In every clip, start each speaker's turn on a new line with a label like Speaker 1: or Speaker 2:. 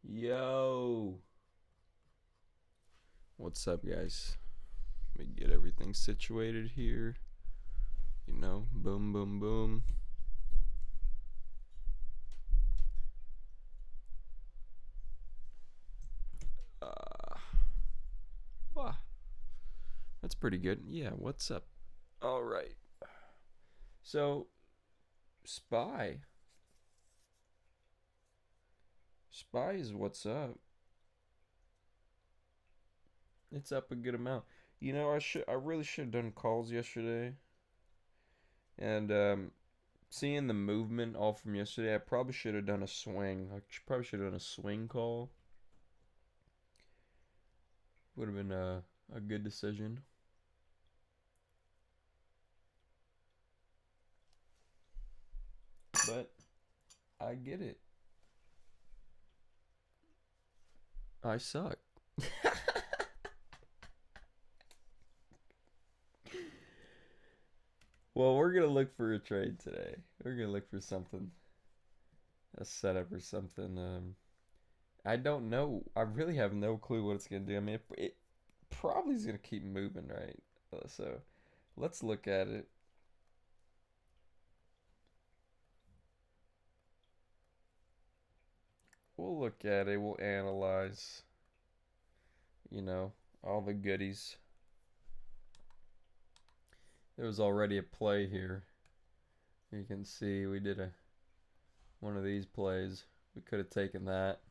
Speaker 1: Yo, what's up, guys? Let me get everything situated here. Boom, boom, boom. Uh, wow, that's pretty good. Yeah, what's up? All right. So, Spy. Spy is what's up. It's up a good amount. I really should have done calls yesterday. And seeing the movement all from yesterday, I probably should have done a swing. Probably should have done a swing call. Would have been a good decision. But I get it. I suck. Well, we're gonna look for a trade today. We're gonna look for something, a setup or something. I don't know. I really have no clue what it's gonna do. I mean, it probably is gonna keep moving, right? So let's look at it. We'll look at it. We'll analyze. You know, all the goodies. There was already a play here. You can see we did one of these plays. We could have taken that,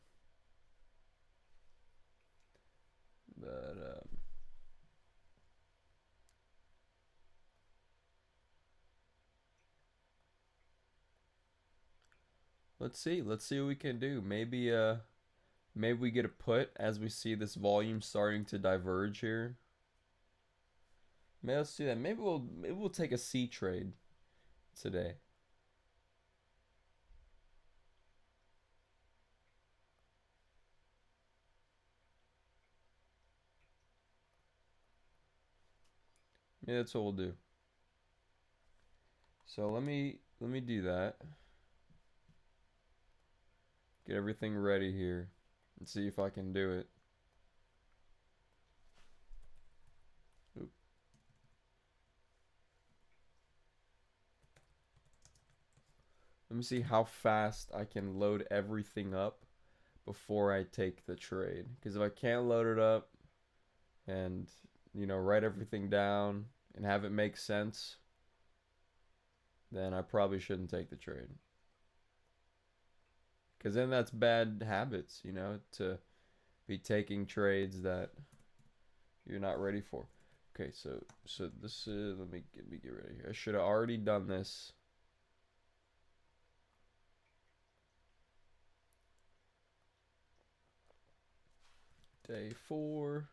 Speaker 1: but let's see. Let's see what we can do. Maybe we get a put as we see this volume starting to diverge here. Maybe let's do that. Maybe we'll take a C trade today. Yeah, that's what we'll do. So let me do that. Get everything ready here and see if I can do it. Oop. Let me see how fast I can load everything up before I take the trade. Because if I can't load it up and write everything down and have it make sense, then I probably shouldn't take the trade. Because then that's bad habits, to be taking trades that you're not ready for. Okay, so this is, let me get ready here. I should have already done this. Day 4.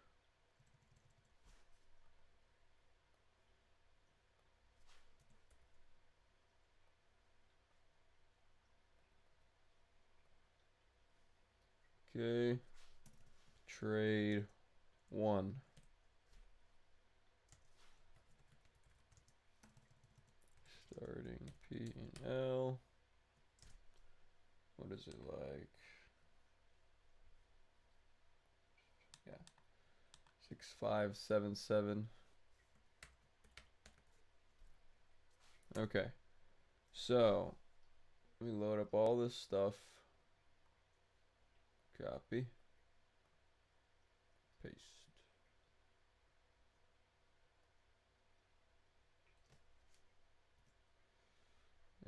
Speaker 1: Okay. Trade 1. Starting P and L. What is it like? Yeah. 6577. Okay. So, let me load up all this stuff. Copy. Paste.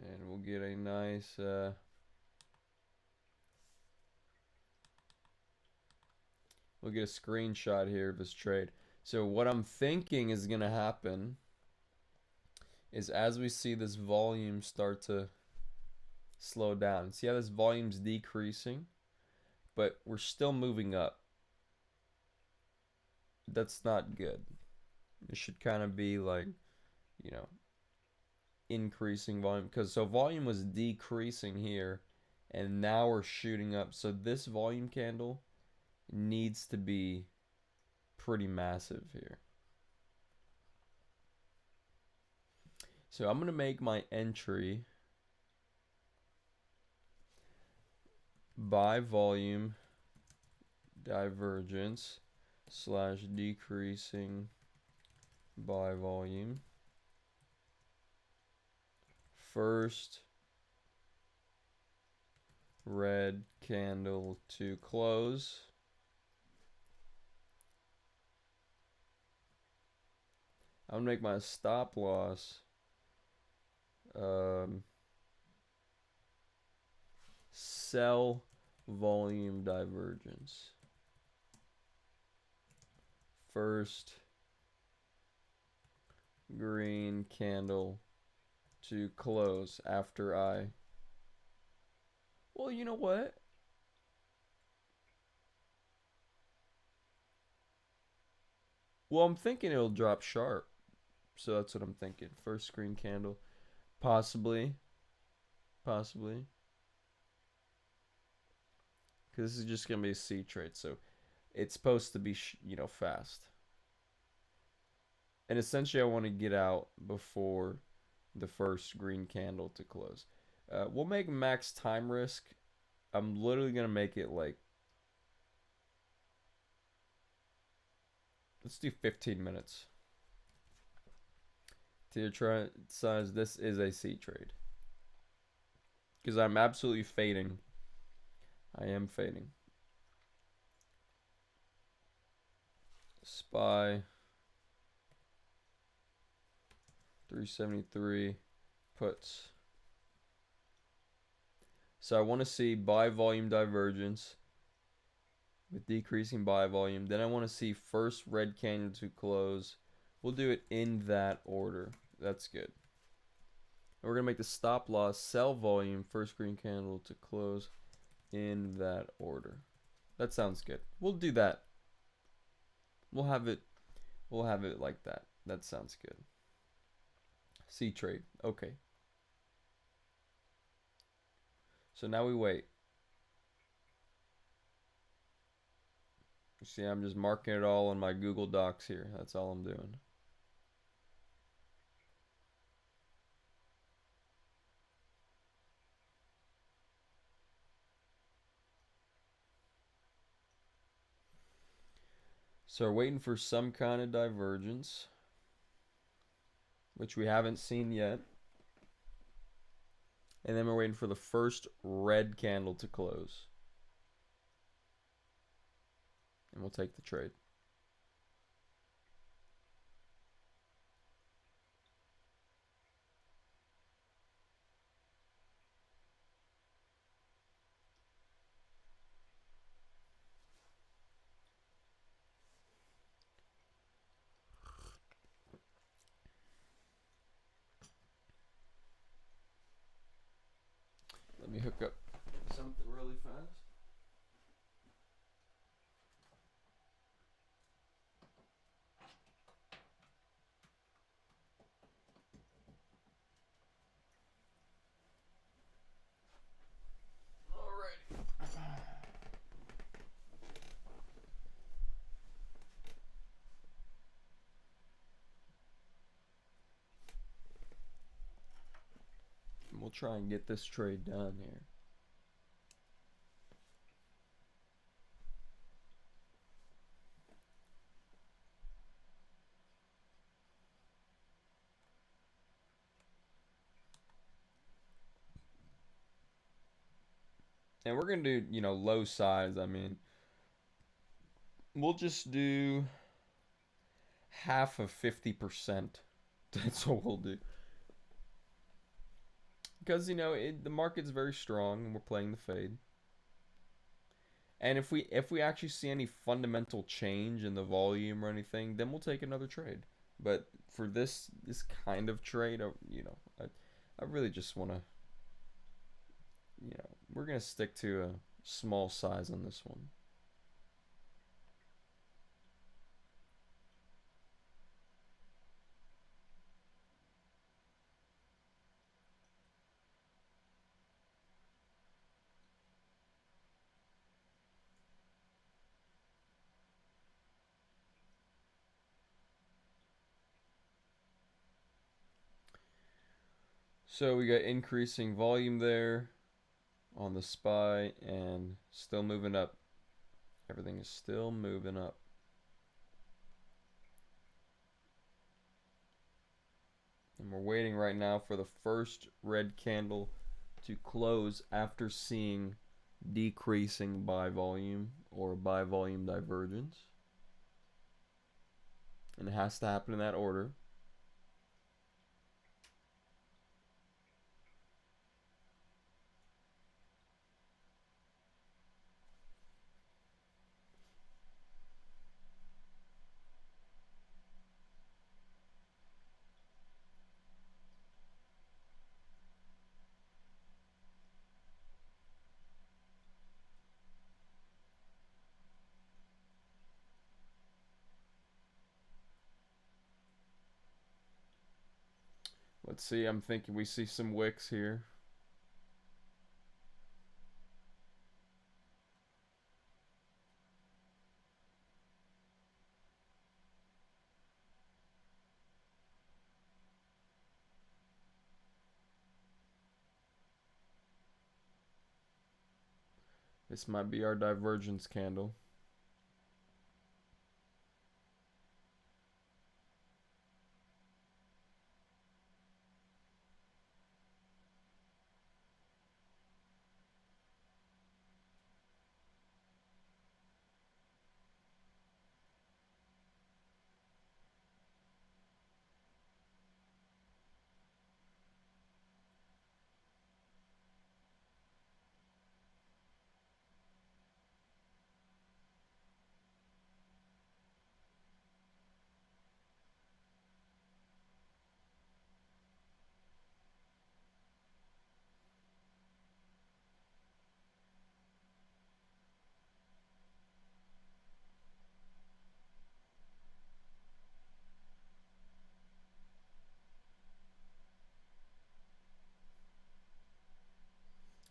Speaker 1: And we'll get a nice we'll get a screenshot here of this trade. So what I'm thinking is going to happen is as we see this volume start to slow down. See how this volume's decreasing, but we're still moving up. That's not good. It should kind of be like, you know, increasing volume, because so volume was decreasing here and now we're shooting up. So this volume candle needs to be pretty massive here. So I'm going to make my entry by volume divergence slash decreasing by volume. First red candle to close. I'm gonna make my stop loss sell volume divergence. First green candle to close after I. Well, you know what? Well, I'm thinking it'll drop sharp. So that's what I'm thinking. First green candle. Possibly. Possibly. Because this is just going to be a C trade. So it's supposed to be, fast. And essentially, I want to get out before the first green candle to close. We'll make max time risk. I'm literally going to make it like, let's do 15 minutes. To try size, this is a C trade. Because I'm absolutely fading. I am fading. SPY 373 puts. So I want to see buy volume divergence with decreasing buy volume. Then I want to see first red candle to close. We'll do it in that order. That's good. And we're going to make the stop loss sell volume first green candle to close in that order. That sounds good. We'll do that. We'll have it like that. That sounds good. C trade. Okay. So now we wait. You see, I'm just marking it all on my Google Docs here. That's all I'm doing. So we're waiting for some kind of divergence, which we haven't seen yet. And then we're waiting for the first red candle to close. And we'll take the trade. Let me hook up something really fast. We'll try and get this trade done here. And we're going to do, low size. I mean, we'll just do half of 50%. That's what we'll do. Because, the market's very strong and we're playing the fade. And if we actually see any fundamental change in the volume or anything, then we'll take another trade. But for this kind of trade, I really just want to, we're going to stick to a small size on this one. So we got increasing volume there on the SPY and still moving up. Everything is still moving up. And we're waiting right now for the first red candle to close after seeing decreasing buy volume or buy volume divergence. And it has to happen in that order. Let's see, I'm thinking we see some wicks here. This might be our divergence candle.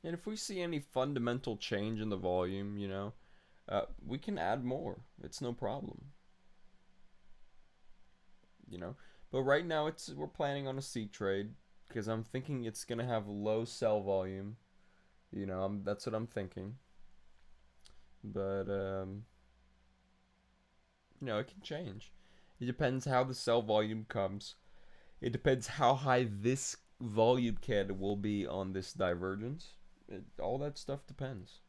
Speaker 1: And if we see any fundamental change in the volume, we can add more. It's no problem. But right now we're planning on a C trade because I'm thinking it's gonna have low sell volume. That's what I'm thinking. But it can change. It depends how the sell volume comes. It depends how high this volume candle will be on this divergence. All that stuff depends.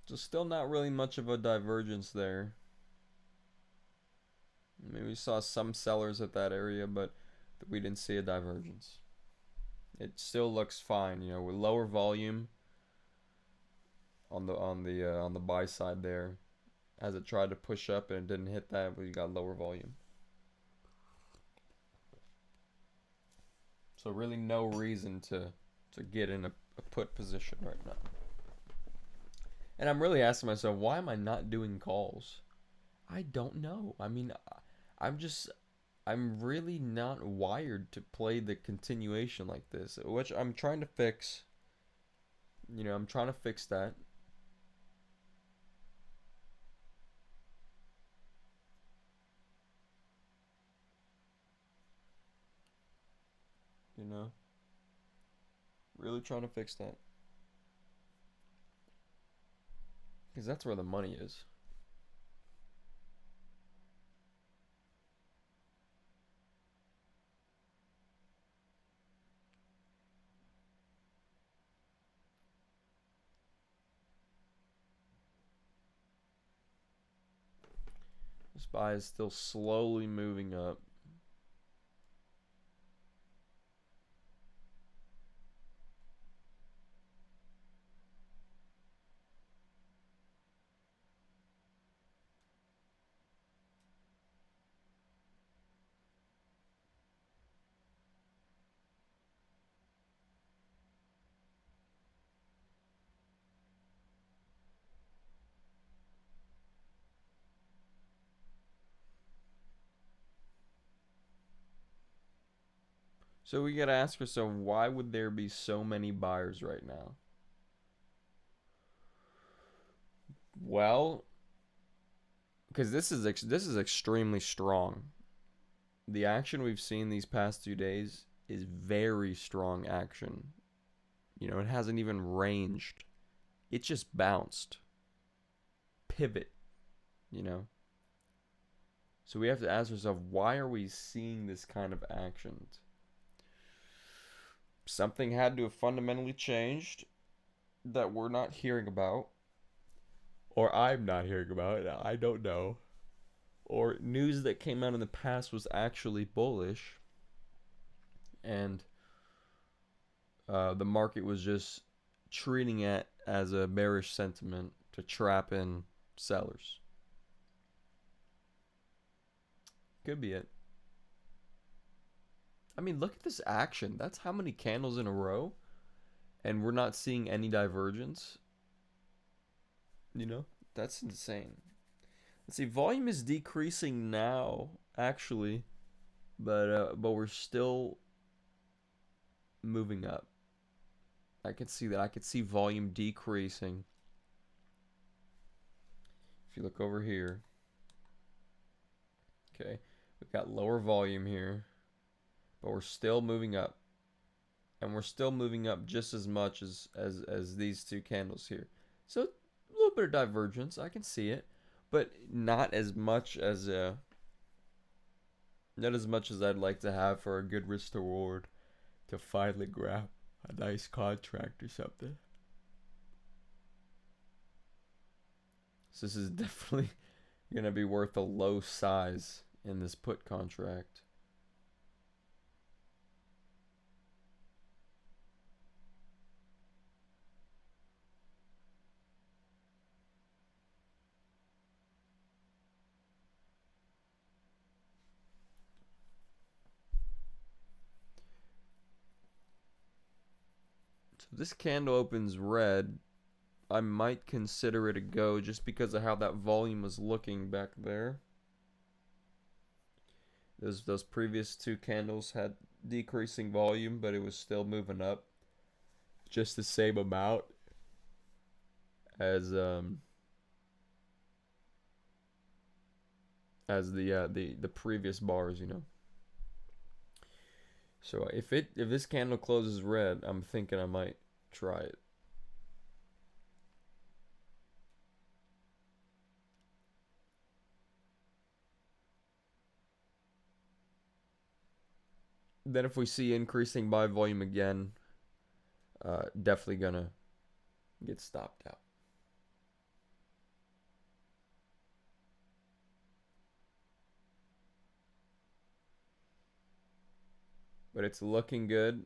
Speaker 1: So still not really much of a divergence there. Maybe we saw some sellers at that area, but we didn't see a divergence. It still looks fine, with lower volume on the buy side there. As it tried to push up and it didn't hit that, we got lower volume. So really no reason to get in a put position right now. And I'm really asking myself, why am I not doing calls? I don't know. I mean, I'm really not wired to play the continuation like this, which I'm trying to fix. I'm trying to fix that. You know, really trying to fix that. Because that's where the money is. This buy is still slowly moving up. So we gotta ask ourselves, why would there be so many buyers right now? Well, because this is extremely strong. The action we've seen these past 2 days is very strong action. You know, it hasn't even ranged. It just bounced. Pivot, you know. So we have to ask ourselves, why are we seeing this kind of action? Something had to have fundamentally changed that we're not hearing about, or I'm not hearing about it. I don't know. Or news that came out in the past was actually bullish, and the market was just treating it as a bearish sentiment to trap in sellers. Could be it. I mean, look at this action. That's how many candles in a row, and we're not seeing any divergence. You know, that's insane. Let's see, volume is decreasing now, actually, but we're still moving up. I can see that. I can see volume decreasing. If you look over here, okay, we've got lower volume here, but we're still moving up, and we're still moving up just as much as these two candles here. So a little bit of divergence. I can see it, but not as much as not as much as I'd like to have for a good risk to reward to finally grab a nice contract or something. So this is definitely gonna be worth a low size in this put contract. So this candle opens red. I might consider it a go just because of how that volume was looking back there. Those previous two candles had decreasing volume, but it was still moving up just the same amount as the previous bars, you know. So if this candle closes red, I'm thinking I might try it. Then if we see increasing buy volume again, definitely gonna get stopped out. But it's looking good.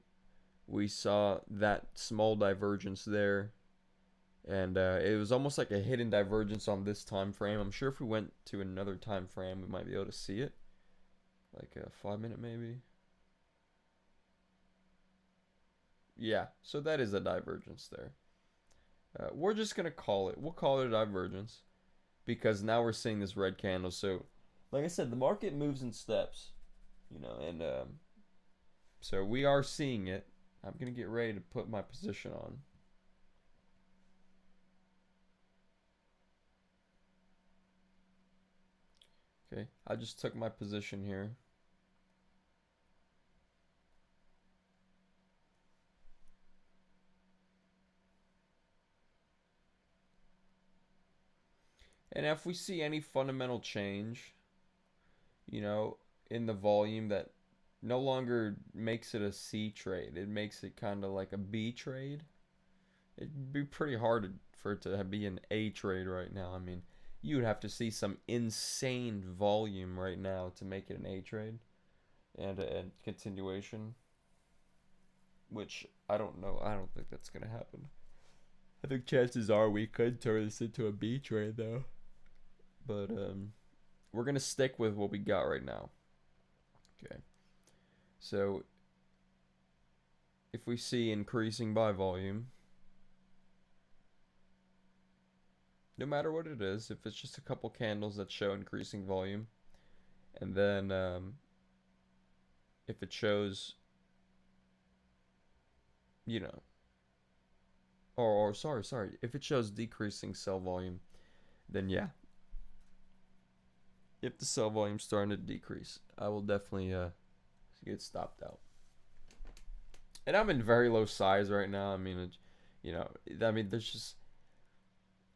Speaker 1: We saw that small divergence there, and it was almost like a hidden divergence on this time frame. I'm sure if we went to another time frame, we might be able to see it, like a 5 minute maybe. Yeah, so that is a divergence there. We're just gonna call it. We'll call it a divergence because now we're seeing this red candle. So, like I said, the market moves in steps, you know, and so we are seeing it. I'm gonna get ready to put my position on. Okay, I just took my position here. And if we see any fundamental change, you know, in the volume that no longer makes it a C trade, it makes it kind of like a B trade. It'd be pretty hard for it to be an A trade right now. I mean, you would have to see some insane volume right now to make it an A trade and a continuation, which I don't know. I don't think that's going to happen. I think chances are we could turn this into a B trade though. But we're going to stick with what we got right now. Okay. So if we see increasing buy volume, no matter what it is, if it's just a couple candles that show increasing volume, and then if it shows, you know, or sorry, if it shows decreasing sell volume, then yeah, if the sell volume's starting to decrease, I will definitely get stopped out. And I'm in very low size right now. I mean, you know, I mean, there's just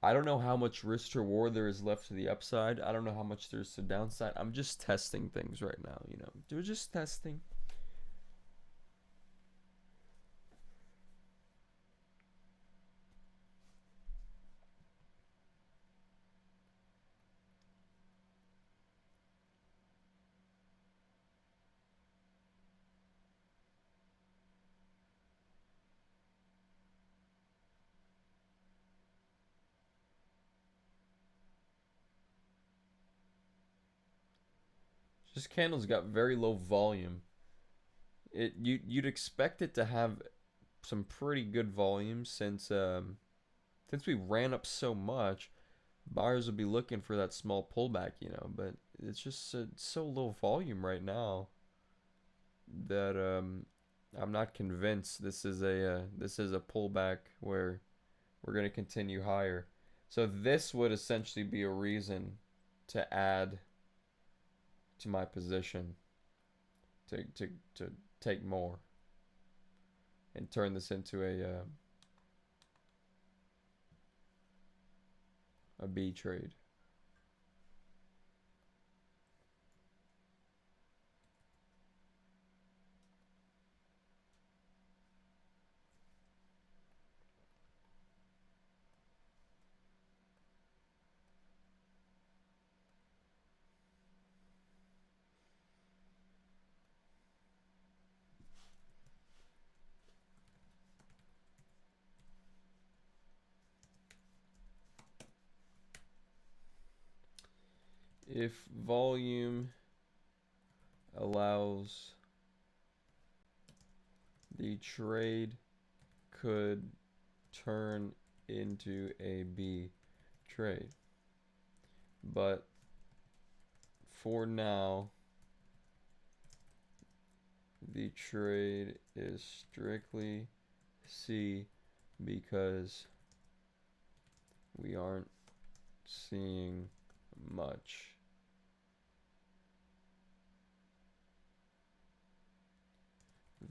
Speaker 1: I don't know how much risk to reward there is left to the upside. I don't know how much there's to downside. I'm just testing things right now. You know, we're just testing. This candle's got very low volume. You'd expect it to have some pretty good volume since we ran up so much. Buyers would be looking for that small pullback, you know, but it's just so low volume right now that I'm not convinced this is a pullback where we're going to continue higher. So this would essentially be a reason to add to my position to take more and turn this into a B trade. If volume allows, the trade could turn into a B trade. But for now, the trade is strictly C because we aren't seeing much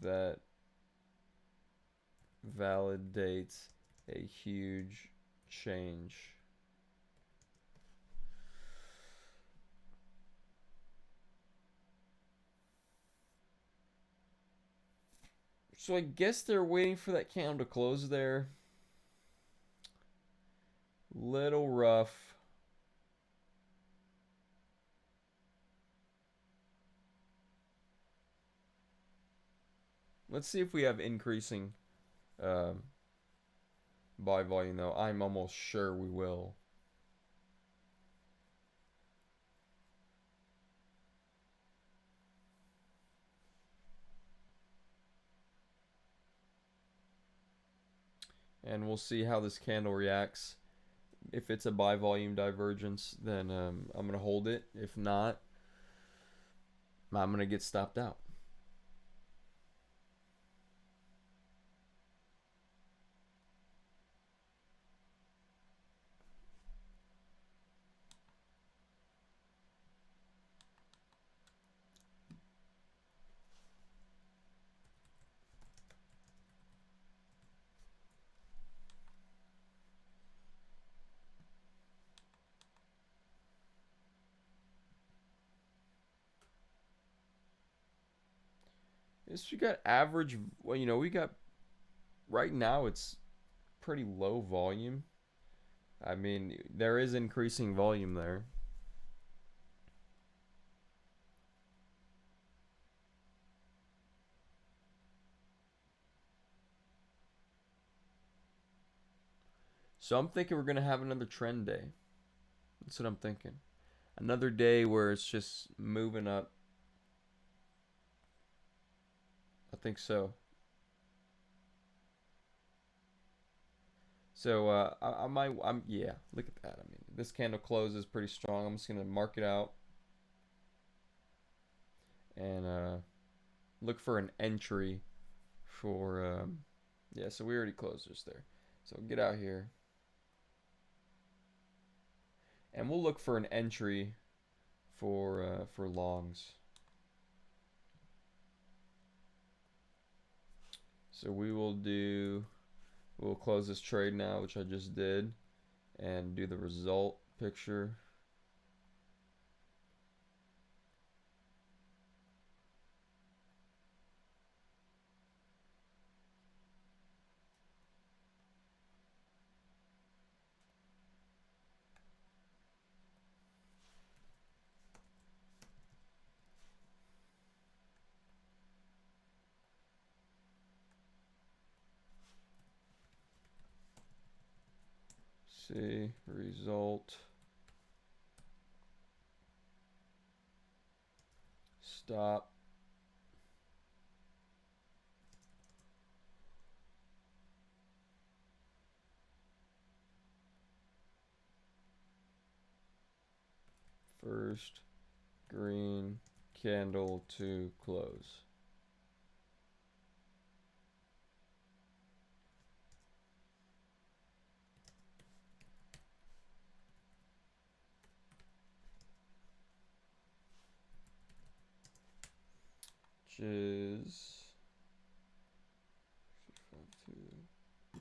Speaker 1: that validates a huge change. So I guess they're waiting for that candle to close there. Little rough. Let's see if we have increasing um, buy volume, though. I'm almost sure we will. And we'll see how this candle reacts. If it's a buy volume divergence, then I'm going to hold it. If not, I'm going to get stopped out. Yes, we got average. Well, you know, we got right now it's pretty low volume. I mean, there is increasing volume there. So I'm thinking we're going to have another trend day. That's what I'm thinking. Another day where it's just moving up. I think so. So I might. Yeah. Look at that. I mean, this candle closes pretty strong. I'm just gonna mark it out and look for an entry for. Yeah. So we already closed this there. So get out here. And we'll look for an entry for longs. So we'll close this trade now, which I just did, and do the result picture. See, result, stop. First green candle to close. Which is 652.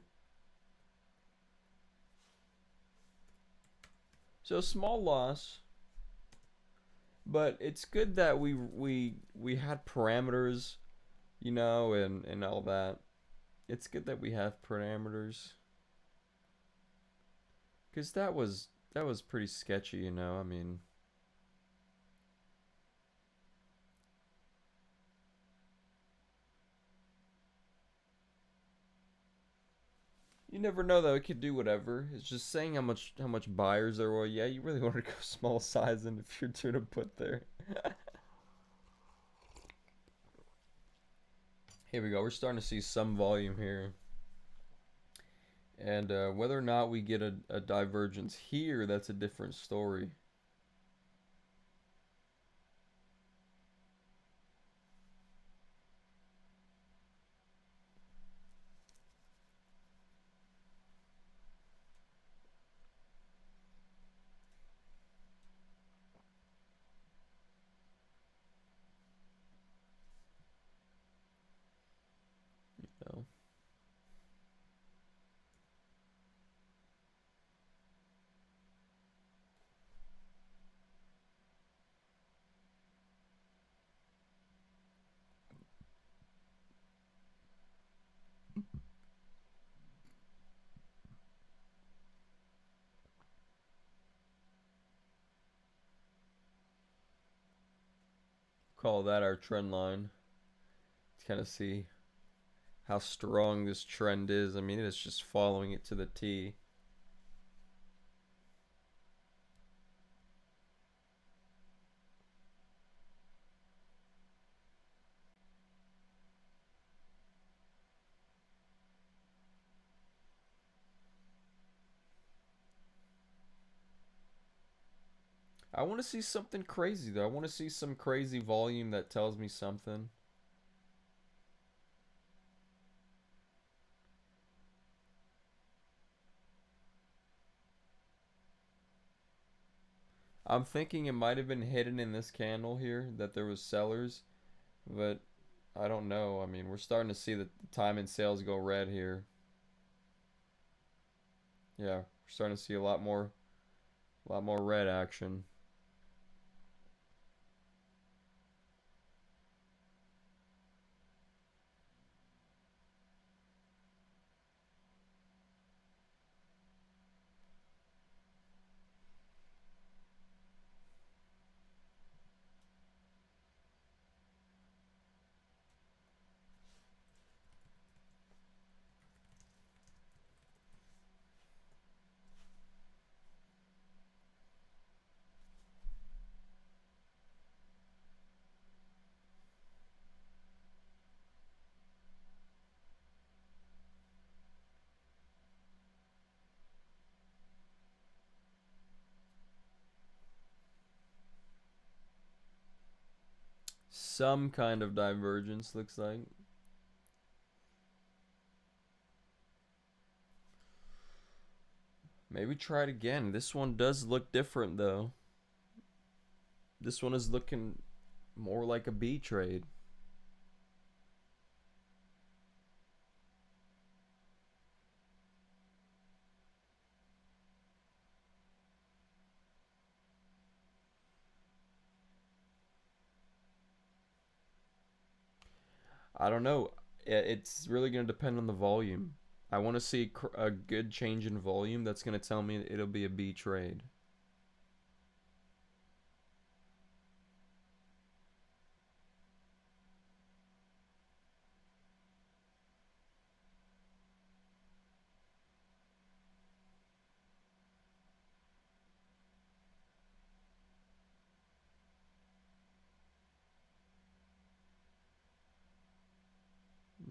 Speaker 1: So small loss, but it's good that we had parameters, and all that. It's good that we have parameters, because that was pretty sketchy. I mean, you never know though. It could do whatever. It's just saying how much buyers there were. Yeah, you really want to go small size, and if you're doing a put there. Here we go. We're starting to see some volume here. And whether or not we get a divergence here, that's a different story. You know? Call that our trend line. To kind of see how strong this trend is. I mean, it's just following it to the T. I want to see something crazy though. I want to see some crazy volume that tells me something. I'm thinking it might have been hidden in this candle here that there was sellers, but I don't know. I mean, we're starting to see the time and sales go red here. Yeah, we're starting to see a lot more red action. Some kind of divergence looks like. Maybe try it again. This one does look different though. This one is looking more like a B trade. I don't know. It's really going to depend on the volume. I want to see a good change in volume that's going to tell me it'll be a B trade.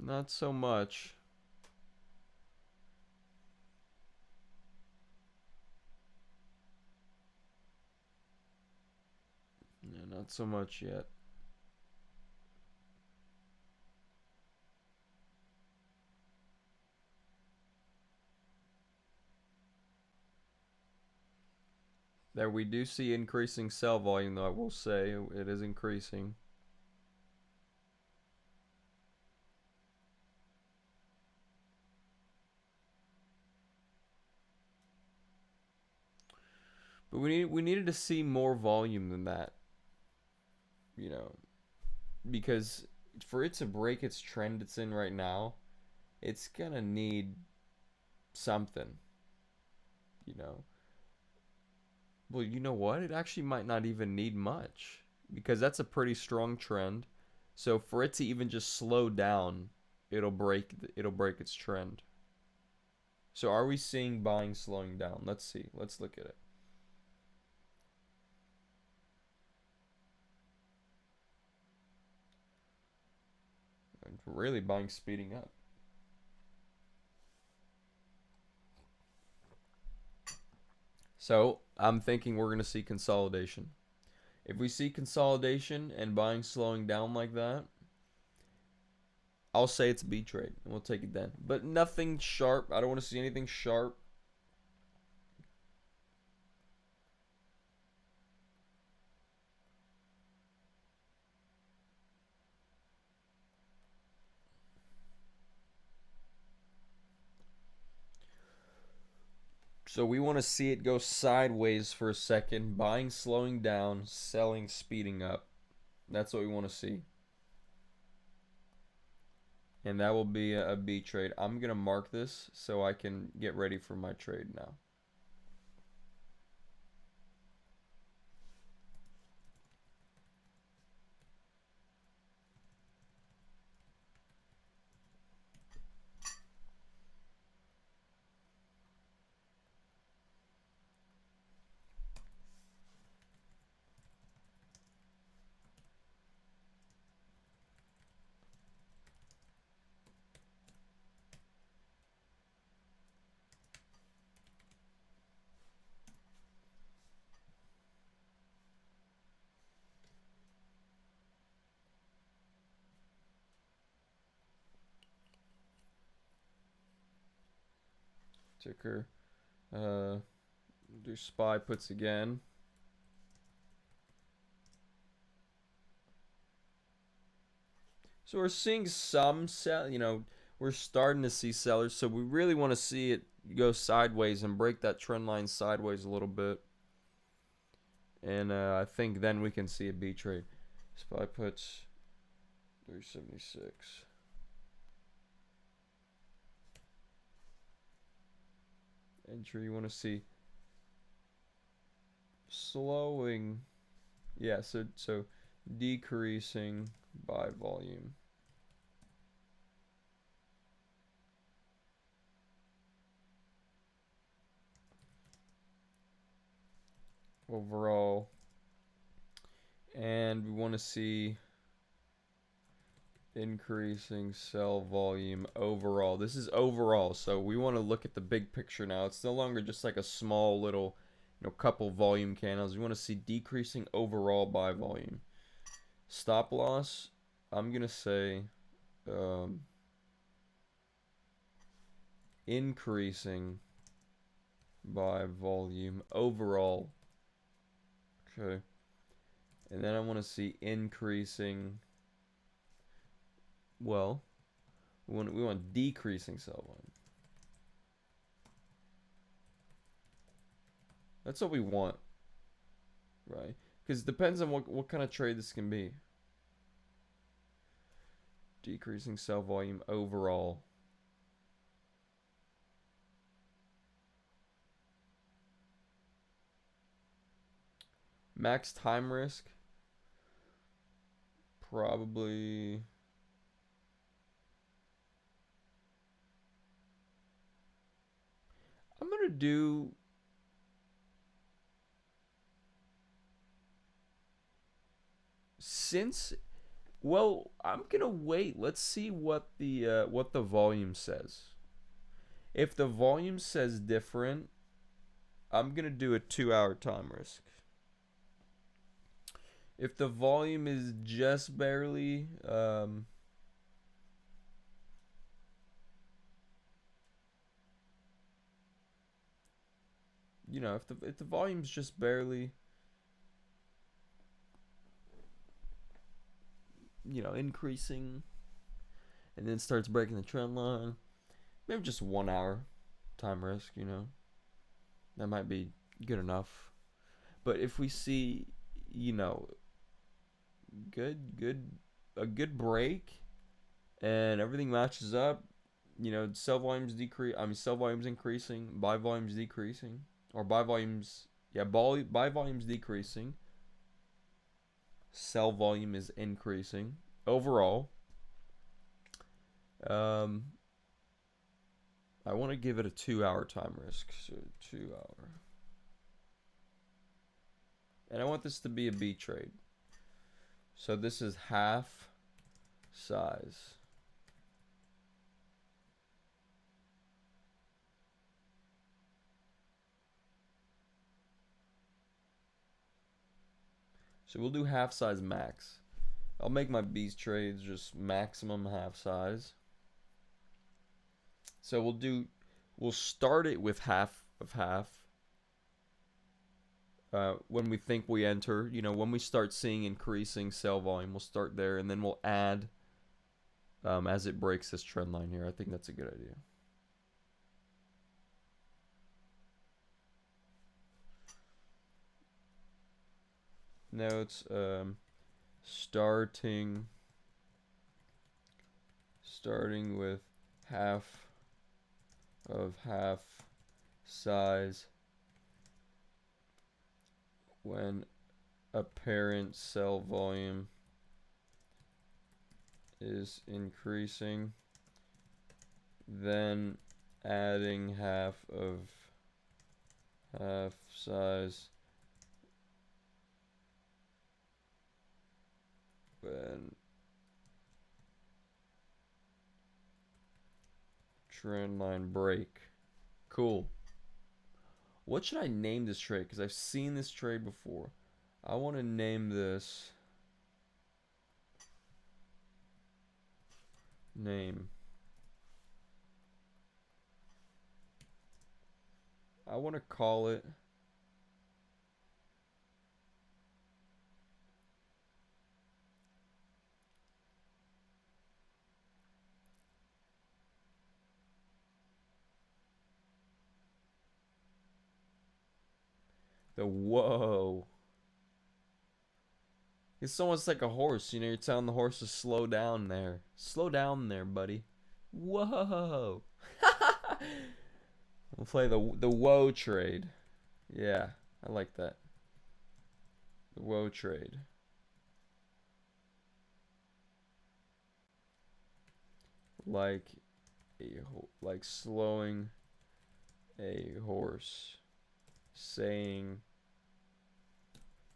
Speaker 1: Not so much. Yeah, not so much yet. There we do see increasing sell volume though, I will say. It is increasing. But we needed to see more volume than that, you know, because for it to break its trend it's in right now, it's gonna need something, you know. Well, you know what? It actually might not even need much because that's a pretty strong trend. So for it to even just slow down, it'll break its trend. So are we seeing buying slowing down? Let's see. Let's look at it. Really buying speeding up. So I'm thinking we're going to see consolidation. If we see consolidation and buying slowing down like that, I'll say it's a B trade and we'll take it then. But nothing sharp. I don't want to see anything sharp. So we want to see it go sideways for a second, buying slowing down, selling speeding up. That's what we want to see. And that will be a B trade. I'm going to mark this so I can get ready for my trade now. Ticker. Do SPY puts again. So we're seeing some sell, we're starting to see sellers. So we really want to see it go sideways and break that trend line sideways a little bit. And I think then we can see a B trade. SPY puts 376. Entry, you want to see slowing. Yeah, so decreasing by volume. Overall. And we want to see increasing sell volume overall. This is overall, so we want to look at the big picture now. It's no longer just like a small little, couple volume candles. We want to see decreasing overall buy volume. Stop loss, I'm going to say increasing by volume overall. Okay. And then I want to see increasing. Well, we want decreasing sell volume. That's what we want, right? Because it depends on what kind of trade this can be. Decreasing sell volume overall. Max time risk. Probably. I'm going to do. Since. Well, I'm going to wait. Let's see what the volume says. If the volume says different, I'm going to do a 2-hour time risk. If the volume is just barely you know, if the volume's just barely, you know, increasing and then starts breaking the trend line, maybe just 1 hour time risk, you know. That might be good enough. But if we see, you know, a good break and everything matches up, you know, sell volumes decrease. I mean, sell volumes increasing, buy volumes decreasing, or buy volumes, yeah, buy volumes decreasing. Sell volume is increasing overall. I want to give it a 2-hour time risk, so 2 hour, and I want this to be a B trade. So this is half size. So we'll do half size max. I'll make my B's trades just maximum half size. So we'll start it with half of half. When we think we enter, you know, when we start seeing increasing sell volume, we'll start there, and then we'll add as it breaks this trend line here. I think that's a good idea. Notes, starting with half of half size when apparent sell volume is increasing, then adding half of half size when trend line break. Cool. What should I name this trade? Because I've seen this trade before. I want to name this name. I want to call it the whoa. It's almost like a horse, you know, you're telling the horse to slow down there. Slow down there, buddy. Whoa. We'll play the whoa trade. Yeah, I like that. The whoa trade. Like slowing a horse, saying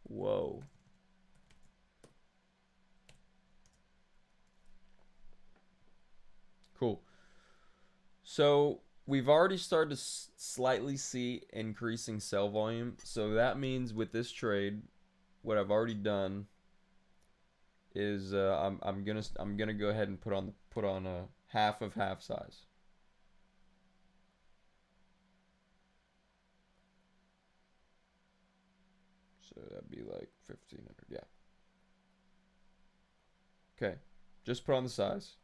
Speaker 1: whoa. Cool. So we've already started to slightly see increasing sell volume. So that means with this trade, what I've already done is I'm gonna go ahead and put on a half of half size. So that'd be like 1500. Yeah. Okay. Just put on the size.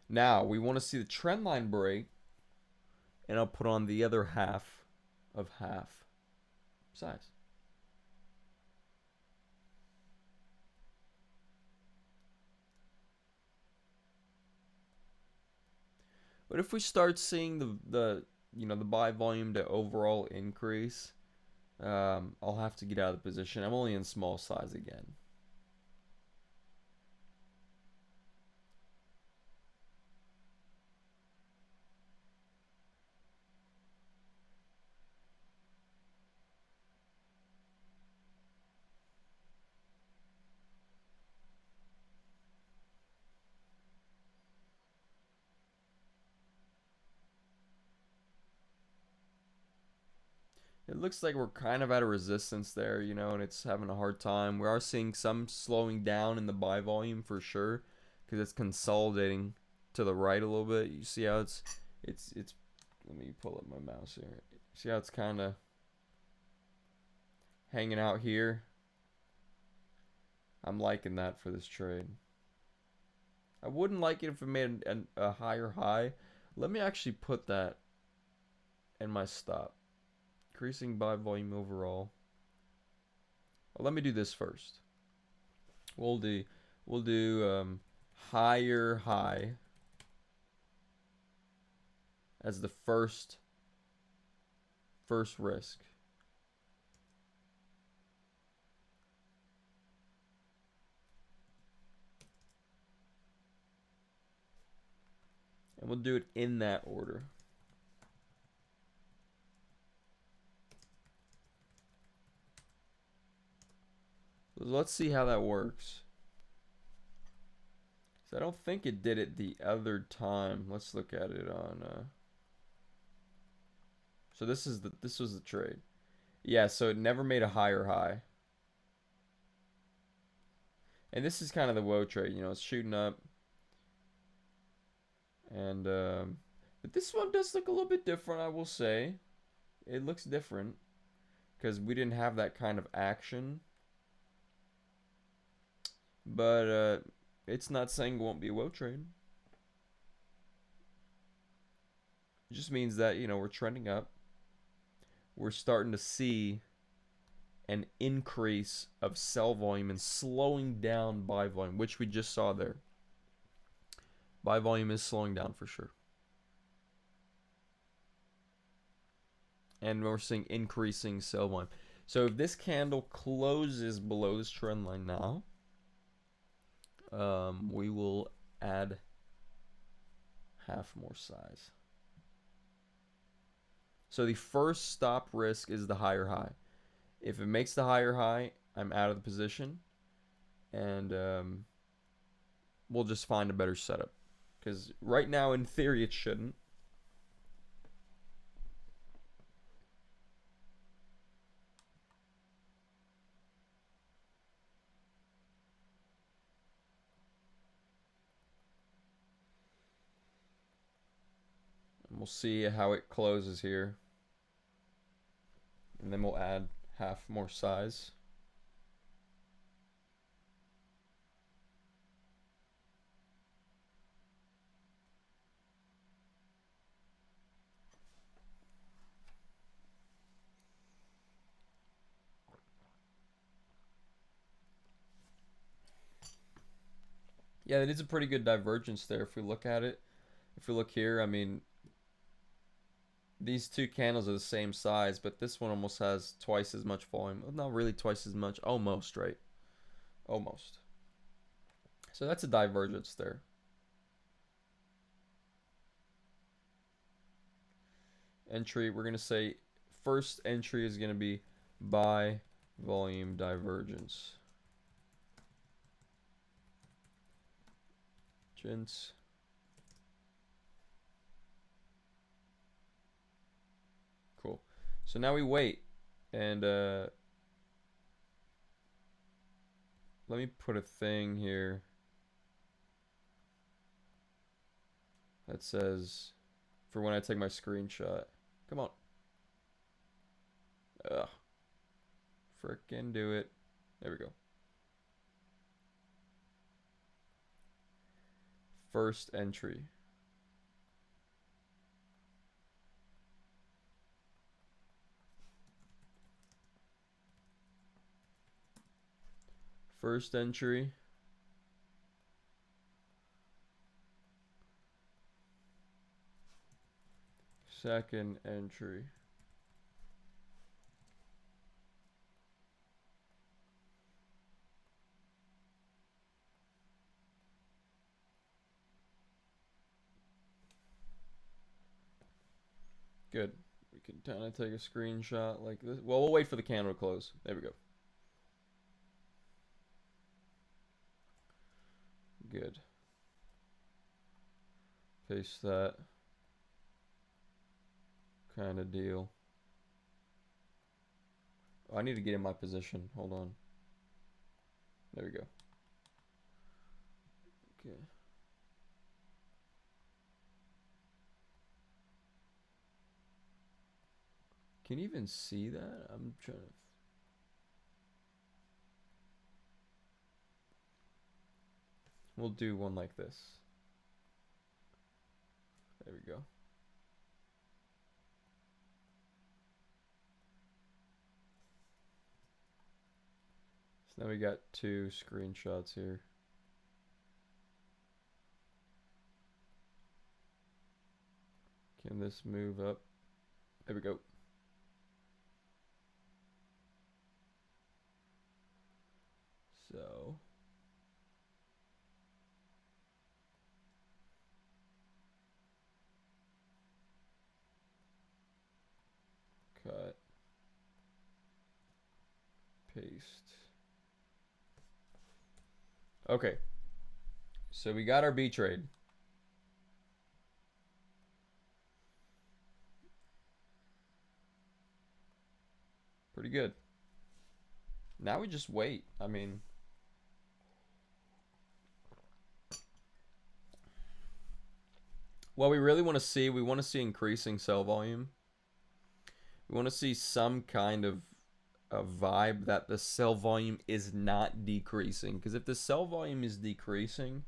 Speaker 1: Now we want to see the trend line break, and I'll put on the other half of half size. But if we start seeing the the buy volume to overall increase, I'll have to get out of the position. I'm only in small size again. It looks like we're kind of at a resistance there, and it's having a hard time. We are seeing some slowing down in the buy volume for sure, because it's consolidating to the right a little bit. You see how it's. Let me pull up my mouse here. See how it's kind of hanging out here. I'm liking that for this trade. I wouldn't like it if it made a higher high. Let me actually put that in my stop. Increasing buy volume overall. Well, let me do this first. We'll do higher high as the first risk. And we'll do it in that order. So let's see how that works. So I don't think it did it the other time. Let's look at it on so this was the trade. Yeah, so it never made a higher high. And this is kind of the woe trade, it's shooting up. And but this one does look a little bit different, I will say. It looks different because we didn't have that kind of action. But it's not saying it won't be a woe trade. It just means that, we're trending up. We're starting to see an increase of sell volume and slowing down buy volume, which we just saw there. Buy volume is slowing down for sure. And we're seeing increasing sell volume. So if this candle closes below this trend line now, we will add half more size. So the first stop risk is the higher high. If it makes the higher high, I'm out of the position, and we'll just find a better setup. Because right now, in theory, it shouldn't. And we'll see how it closes here. And then we'll add half more size. Yeah, it is a pretty good divergence there if we look at it. If we look here, I mean, these two candles are the same size, but this one almost has twice as much volume. Well, not really twice as much. Almost, right? Almost. So that's a divergence there. Entry, we're going to say first entry is going to be buy volume divergence. Gents. Cool. So now we wait, and let me put a thing here that says for when I take my screenshot. Come on. Ugh. Frickin' do it. There we go. First entry. First entry. Second entry. Good. We can kind of take a screenshot like this. Well, we'll wait for the candle to close. There we go. Good. Paste that. Kind of deal. Oh, I need to get in my position. Hold on. There we go. Okay. Can you even see that? I'm trying to. We'll do one like this. There we go. So now we got two screenshots here. Can this move up? There we go. So cut, paste. Okay. So we got our B trade. Pretty good. Now we just wait. I mean, what we really want to see, we want to see increasing sell volume. We want to see some kind of a vibe that the sell volume is not decreasing. Because if the sell volume is decreasing,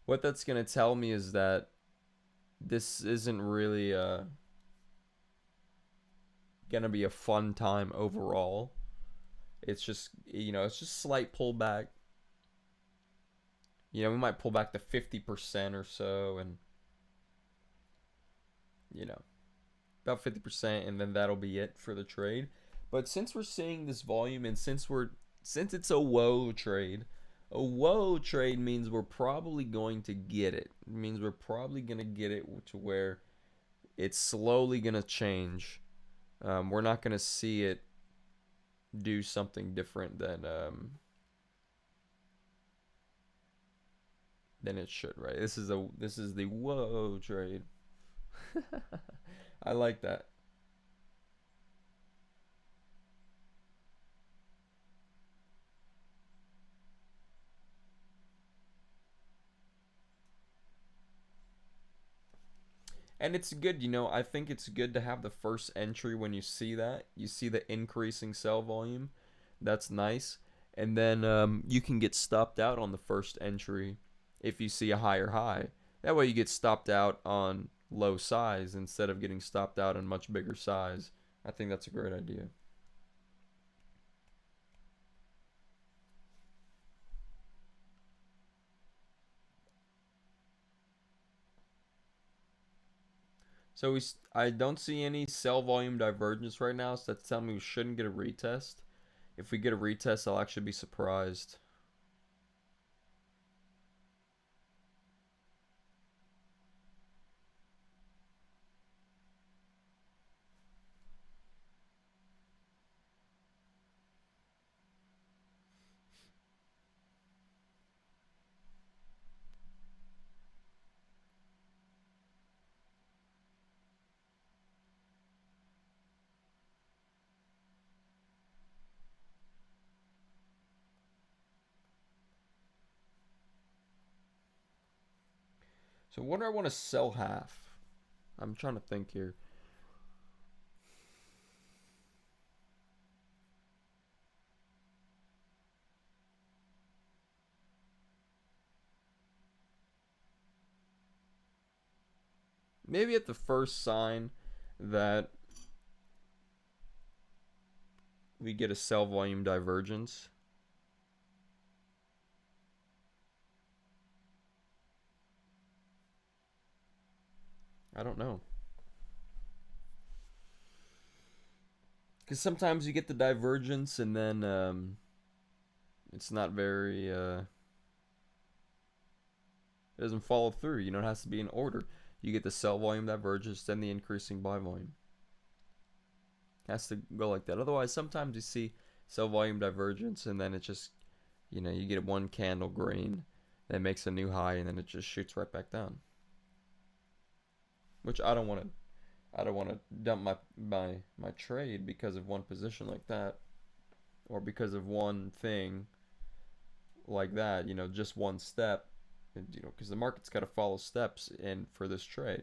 Speaker 1: what that's going to tell me is that this isn't really going to be a fun time overall. It's just, it's just slight pullback. We might pull back to 50% or so, and about 50%, and then that'll be it for the trade. But since we're seeing this volume, and since it's a whoa trade means we're probably going to get it. It means we're probably going to get it to where it's slowly going to change. We're not going to see it do something different than it should, right? This is the whoa trade. I like that. And it's good, I think it's good to have the first entry when you see that. You see the increasing sell volume. That's nice. And then you can get stopped out on the first entry if you see a higher high. That way you get stopped out on low size instead of getting stopped out on much bigger size. I think that's a great idea. So I don't see any sell volume divergence right now, so that's telling me we shouldn't get a retest. If we get a retest, I'll actually be surprised. So what do I want to sell half? I'm trying to think here. Maybe at the first sign that we get a sell volume divergence. I don't know. Because sometimes you get the divergence and then it's not very, it doesn't follow through. You know, it has to be in order. You get the sell volume divergence, then the increasing buy volume. It has to go like that. Otherwise, sometimes you see sell volume divergence and then it just, you know, you get one candle green that makes a new high and then it just shoots right back down. Which I don't want to. I don't want to dump my trade because of one position like that, or because of one thing like that. You know, just one step. You know, because the market's got to follow steps in for this trade.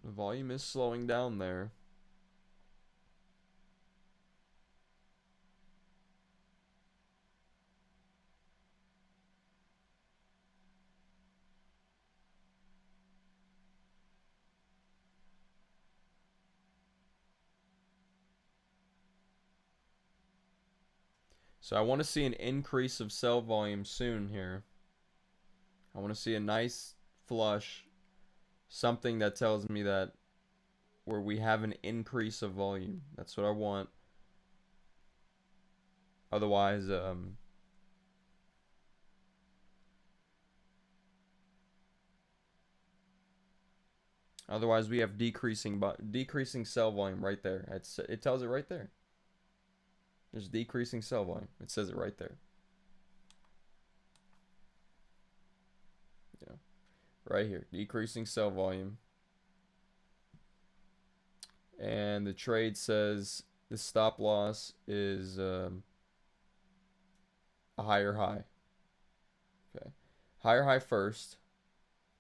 Speaker 1: The volume is slowing down there. So I want to see an increase of sell volume soon here. I want to see a nice flush, something that tells me that where we have an increase of volume. That's what I want. Otherwise, we have decreasing sell volume right there. It tells it right there. There's decreasing sell volume. It says it right there. Yeah, right here, decreasing sell volume. And the trade says the stop loss is a higher high. Okay, higher high first,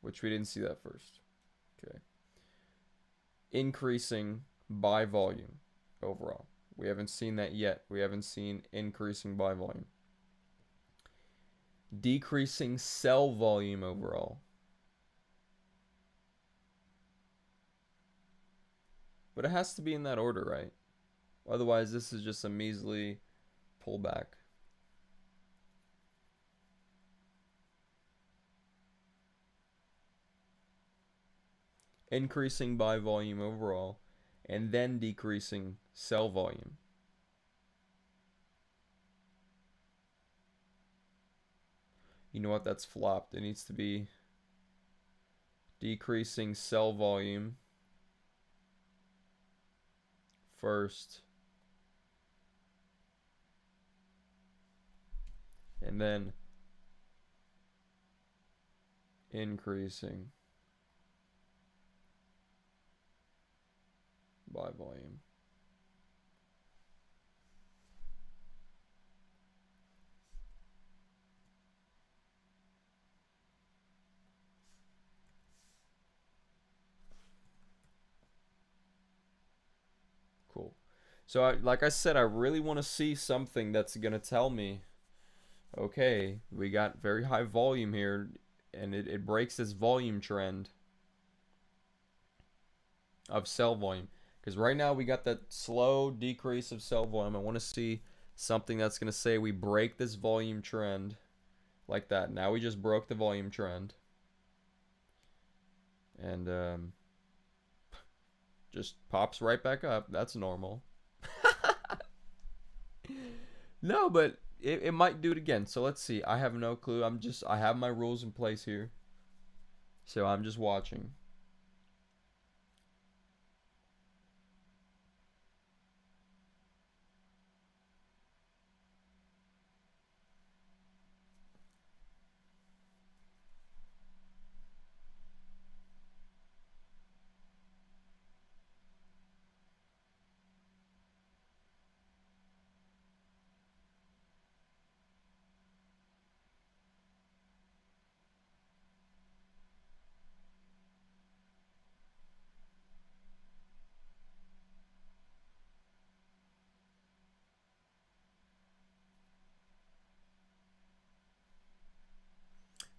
Speaker 1: which we didn't see that first. Okay, increasing buy volume overall. We haven't seen that yet. We haven't seen increasing buy volume. Decreasing sell volume overall. But it has to be in that order, right? Otherwise, this is just a measly pullback. Increasing buy volume overall, and then decreasing sell volume. You know what? That's flopped. It needs to be decreasing sell volume first, and then increasing buy volume. Cool. So, like I said, I really want to see something that's going to tell me, okay, we got very high volume here, and it breaks this volume trend of sell volume. Because right now we got that slow decrease of sell volume. I want to see something that's going to say we break this volume trend like that. Now we just broke the volume trend. And just pops right back up. That's normal. No, but it might do it again. So let's see. I have no clue. I have my rules in place here. So I'm just watching.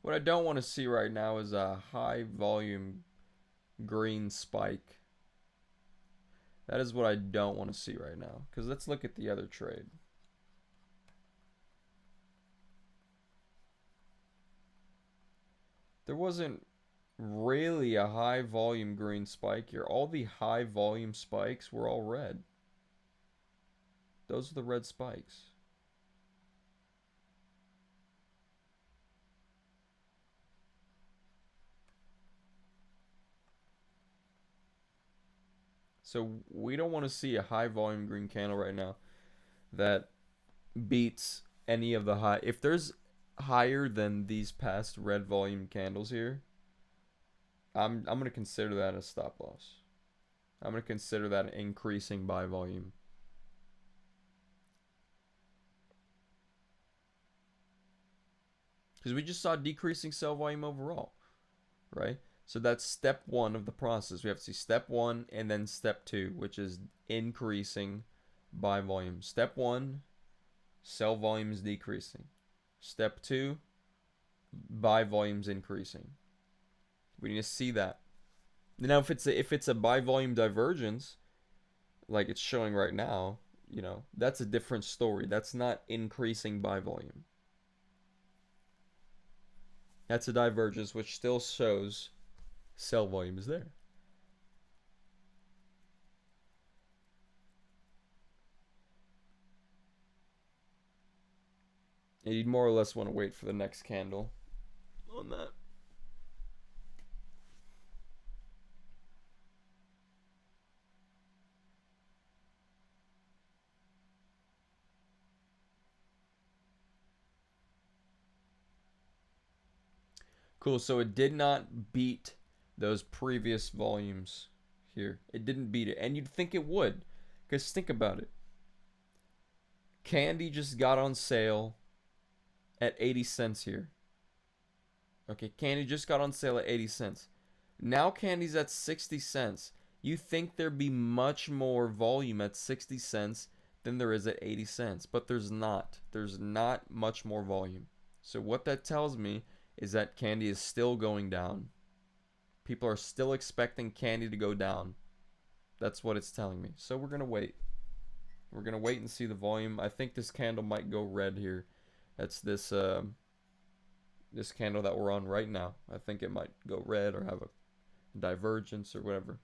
Speaker 1: What I don't want to see right now is a high volume green spike. That is what I don't want to see right now. Because let's look at the other trade. There wasn't really a high volume green spike here. All the high volume spikes were all red. Those are the red spikes. So we don't want to see a high volume green candle right now that beats any of the high. If there's higher than these past red volume candles here, I'm gonna consider that a stop loss. I'm gonna consider that an increasing buy volume. Because we just saw decreasing sell volume overall, right? So that's step one of the process. We have to see step one and then step two, which is increasing buy volume. Step one, sell volume is decreasing. Step two, buy volume's increasing. We need to see that. Now, if it's a buy volume divergence, like it's showing right now, that's a different story. That's not increasing buy volume. That's a divergence, which still shows sell volume is there. And you'd more or less want to wait for the next candle on that. Cool, so it did not beat those previous volumes here. It didn't beat it. And you'd think it would. Because think about it. Candy just got on sale at 80 cents here. Okay, candy just got on sale at 80 cents. Now candy's at 60 cents. You think there'd be much more volume at 60 cents than there is at 80 cents. But there's not. There's not much more volume. So what that tells me is that candy is still going down. People are still expecting candy to go down. That's what it's telling me. So we're going to wait. We're going to wait and see the volume. I think this candle might go red here. That's this this candle that we're on right now. I think it might go red or have a divergence or whatever.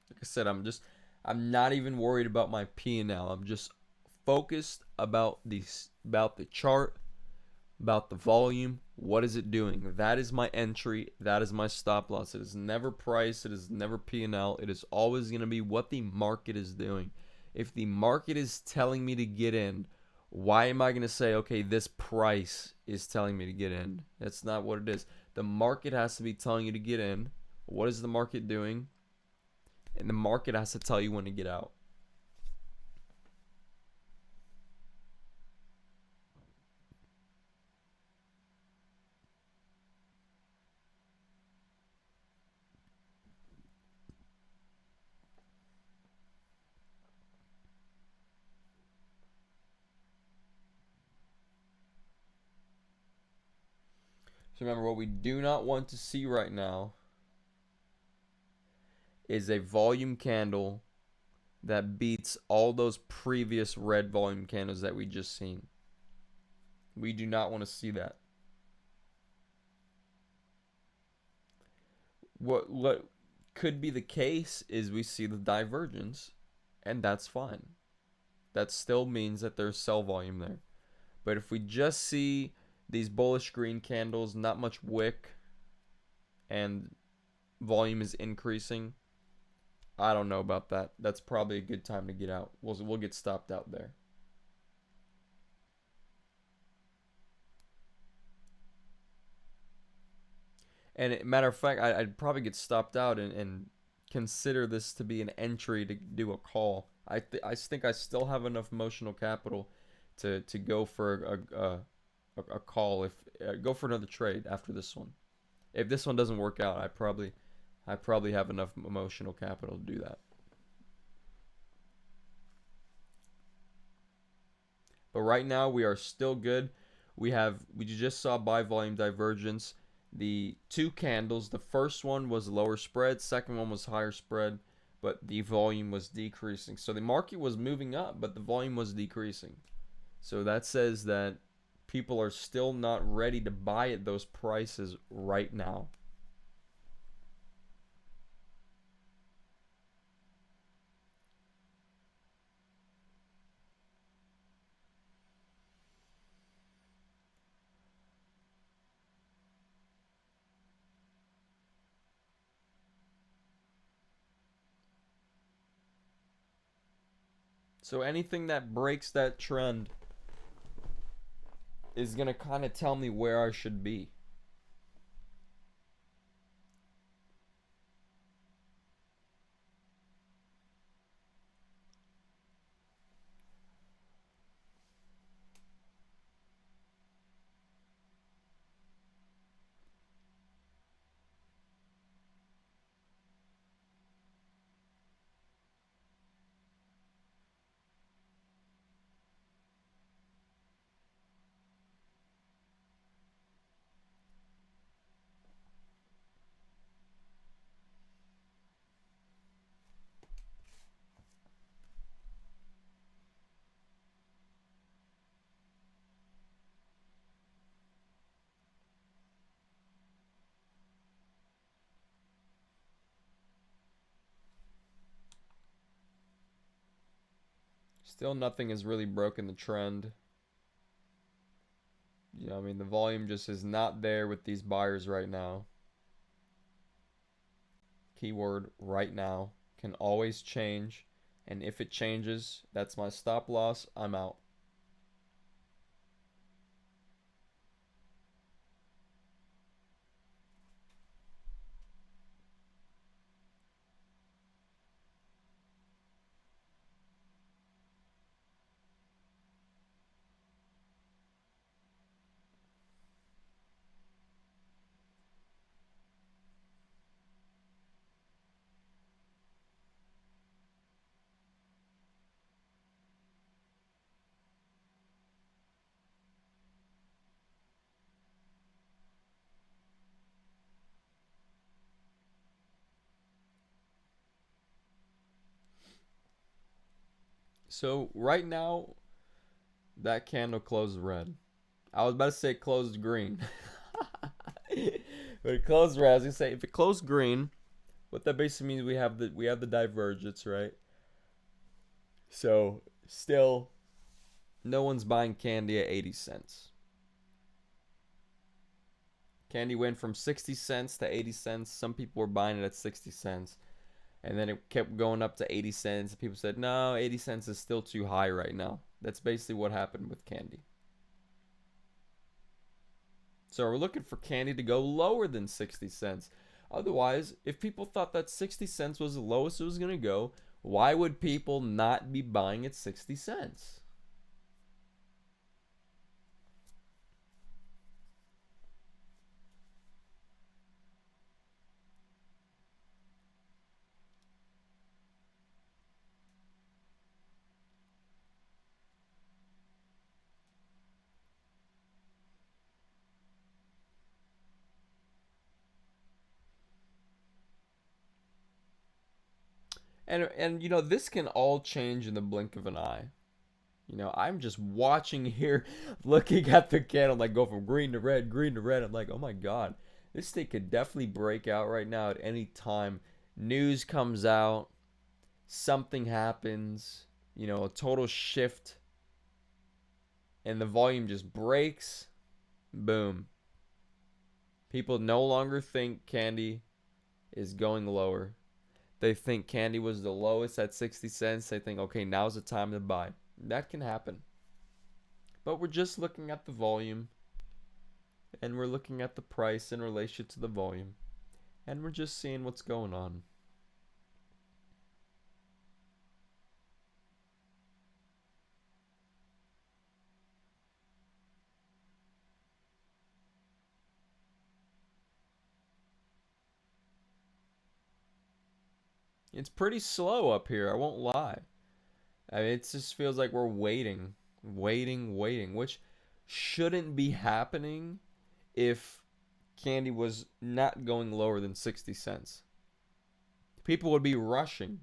Speaker 1: Like I said, I'm not even worried about my P&L. I'm just focused about the chart, about the volume. What is it doing? That is my entry. That is my stop loss. It is never price. It is never P&L. It is always going to be what the market is doing. If the market is telling me to get in, why am I going to say, okay, this price is telling me to get in? That's not what it is. The market has to be telling you to get in. What is the market doing? And the market has to tell you when to get out. So remember, what we do not want to see right now is a volume candle that beats all those previous red volume candles that we just seen. We do not want to see that. What could be the case is we see the divergence, and that's fine. That still means that there's sell volume there. But if we just see these bullish green candles, not much wick, and volume is increasing, I don't know about that. That's probably a good time to get out. We'll get stopped out there. And matter of fact, I'd probably get stopped out in consider this to be an entry to do a call. I think I still have enough emotional capital to go for a call if go for another trade after this one. If this one doesn't work out, I probably have enough emotional capital to do that. But right now we are still good. We just saw buy volume divergence. The two candles, the first one was lower spread, second one was higher spread, but the volume was decreasing. So the market was moving up, but the volume was decreasing. So that says that people are still not ready to buy at those prices right now. So anything that breaks that trend is going to kind of tell me where I should be. Still nothing has really broken the trend. You know, I mean, the volume just is not there with these buyers right now. Keyword right now can always change. And if it changes, that's my stop loss. I'm out. So right now, that candle closed red. I was about to say closed green. But it closed red. I was gonna say if it closed green, what that basically means we have the divergence, right? So still no one's buying candy at 80 cents. Candy went from 60 cents to 80 cents. Some people were buying it at 60 cents. And then it kept going up to 80 cents. People said, no, 80 cents is still too high right now. That's basically what happened with candy. So we're looking for candy to go lower than 60 cents. Otherwise, if people thought that 60 cents was the lowest it was going to go, why would people not be buying at 60 cents? And you know, this can all change in the blink of an eye. You know, I'm just watching here, looking at the candle, like go from green to red, green to red. I'm like, oh my god, this thing could definitely break out right now at any time. News comes out, something happens, you know, a total shift, and the volume just breaks. Boom. People no longer think candy is going lower. They think candy was the lowest at 60 cents. They think, okay, now's the time to buy. That can happen. But we're just looking at the volume, and we're looking at the price in relation to the volume, and we're just seeing what's going on. It's pretty slow up here, I won't lie. I mean, it just feels like we're waiting, waiting, waiting, which shouldn't be happening if candy was not going lower than 60 cents. People would be rushing.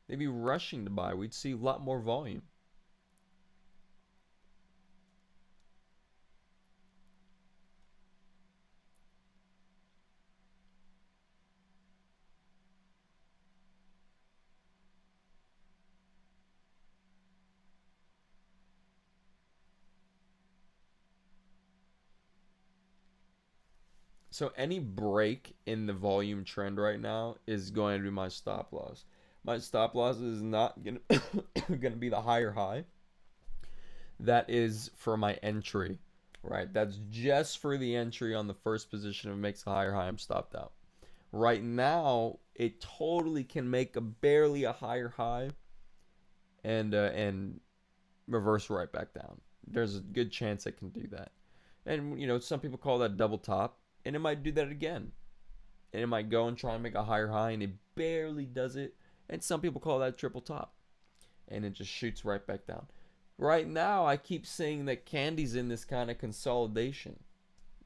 Speaker 1: They'd be rushing to buy. We'd see a lot more volume. So any break in the volume trend right now is going to be my stop loss. My stop loss is not gonna gonna be the higher high. That is for my entry, right? That's just for the entry on the first position. If it makes a higher high, I'm stopped out. Right now, it totally can make a barely a higher high and reverse right back down. There's a good chance it can do that. And some people call that double top, and it might do that again. And it might go and try and make a higher high, and it barely does it. And some people call that triple top, and it just shoots right back down. Right now, I keep saying that candy's in this kind of consolidation,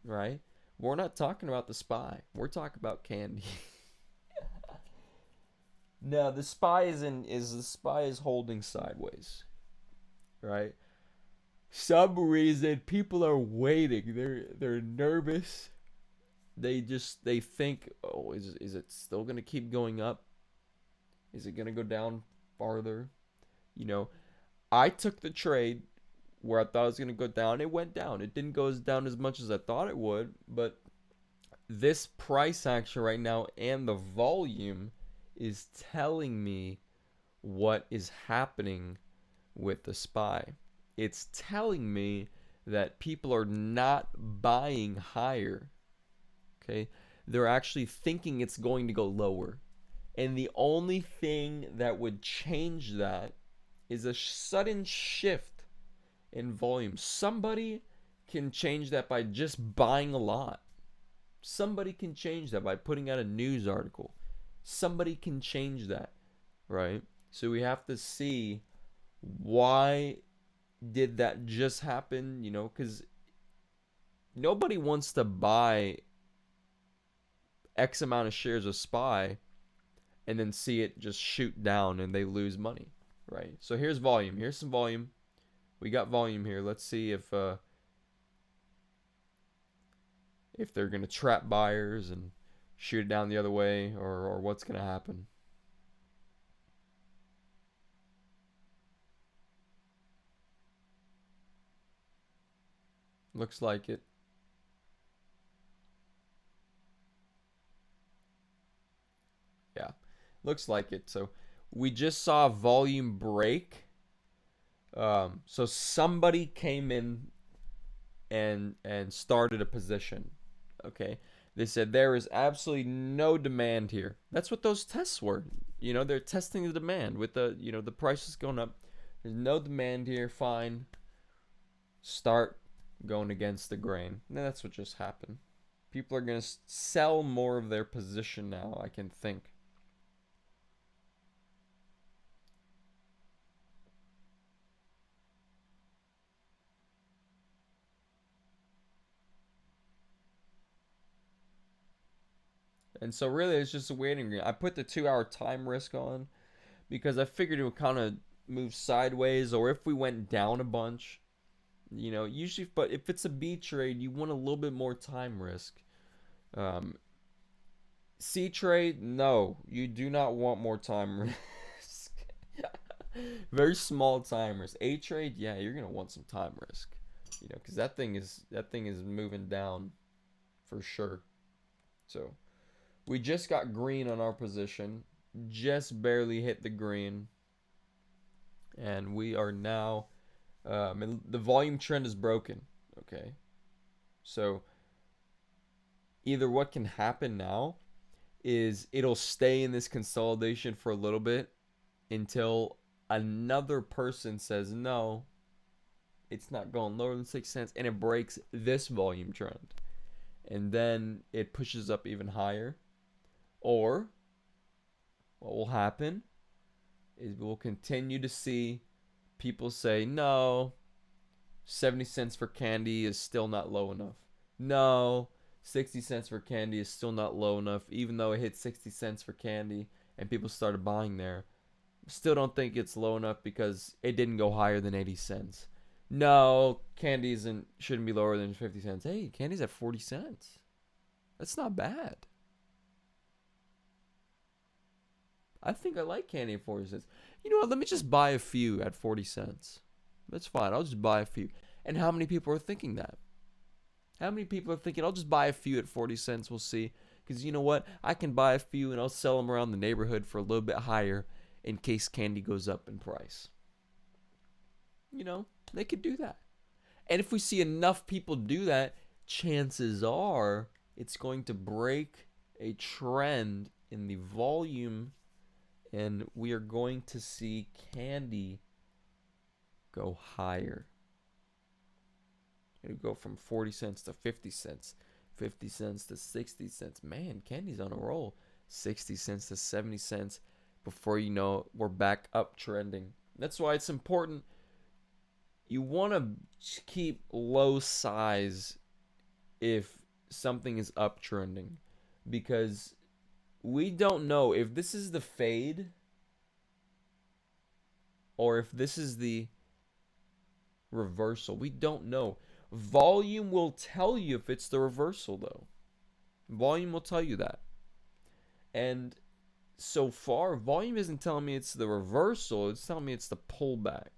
Speaker 1: right? We're not talking about the SPY. We're talking about candy. No, the SPY is holding sideways, right? Some reason people are waiting. They're nervous. They think, oh, is it still gonna keep going up? Is it gonna go down farther? You know, I took the trade where I thought it was gonna go down. It went down. It didn't go as down as much as I thought it would, but this price action right now and the volume is telling me what is happening with the SPY. It's telling me that people are not buying higher. Okay? They're actually thinking it's going to go lower. And the only thing that would change that is a sudden shift in volume. Somebody can change that by just buying a lot. Somebody can change that by putting out a news article. Somebody can change that, right? So we have to see why did that just happen, because nobody wants to buy X amount of shares of SPY and then see it just shoot down and they lose money, right? So here's volume. Here's some volume. We got volume here. Let's see if they're going to trap buyers and shoot it down the other way, or what's going to happen. Looks like it. Yeah, looks like it. So we just saw volume break. So somebody came in and started a position. Okay, they said there is absolutely no demand here. That's what those tests were. They're testing the demand with the prices going up. There's no demand here. Fine. Start going against the grain. And that's what just happened. People are going to sell more of their position now, I can think. And so really it's just a waiting game. I put the 2 hour time risk on because I figured it would kind of move sideways, or if we went down a bunch, usually, but if it's a B trade, you want a little bit more time risk. Um, C trade, no, you do not want more time risk. Very small time risk. A trade, yeah, you're gonna want some time risk, because that thing is moving down for sure. So we just got green on our position, just barely hit the green, and we are now. And the volume trend is broken. Okay, so either what can happen now is it'll stay in this consolidation for a little bit until another person says no, it's not going lower than 6 cents, and it breaks this volume trend, and then it pushes up even higher. Or what will happen is we'll continue to see people say, no, 70 cents for candy is still not low enough. No, 60 cents for candy is still not low enough, even though it hit 60 cents for candy and people started buying there. Still don't think it's low enough because it didn't go higher than 80 cents. No, candy shouldn't be lower than 50 cents. Hey, candy's at 40 cents. That's not bad. I think I like candy at 40 cents. You know what? Let me just buy a few at 40 cents. That's fine. I'll just buy a few. And how many people are thinking that? How many people are thinking, I'll just buy a few at 40 cents? We'll see. Because you know what? I can buy a few and I'll sell them around the neighborhood for a little bit higher in case candy goes up in price. You know, they could do that. And if we see enough people do that, chances are it's going to break a trend in the volume, and we are going to see candy go higher. It'll go from 40 cents to 50 cents, 50 cents to 60 cents. Man, candy's on a roll. 60 cents to 70 cents. Before you know, we're back up trending. That's why it's important. You want to keep low size if something is uptrending, because we don't know if this is the fade or if this is the reversal. We don't know. Volume will tell you if it's the reversal, though. Volume will tell you that. And so far, volume isn't telling me it's the reversal. It's telling me it's the pullback.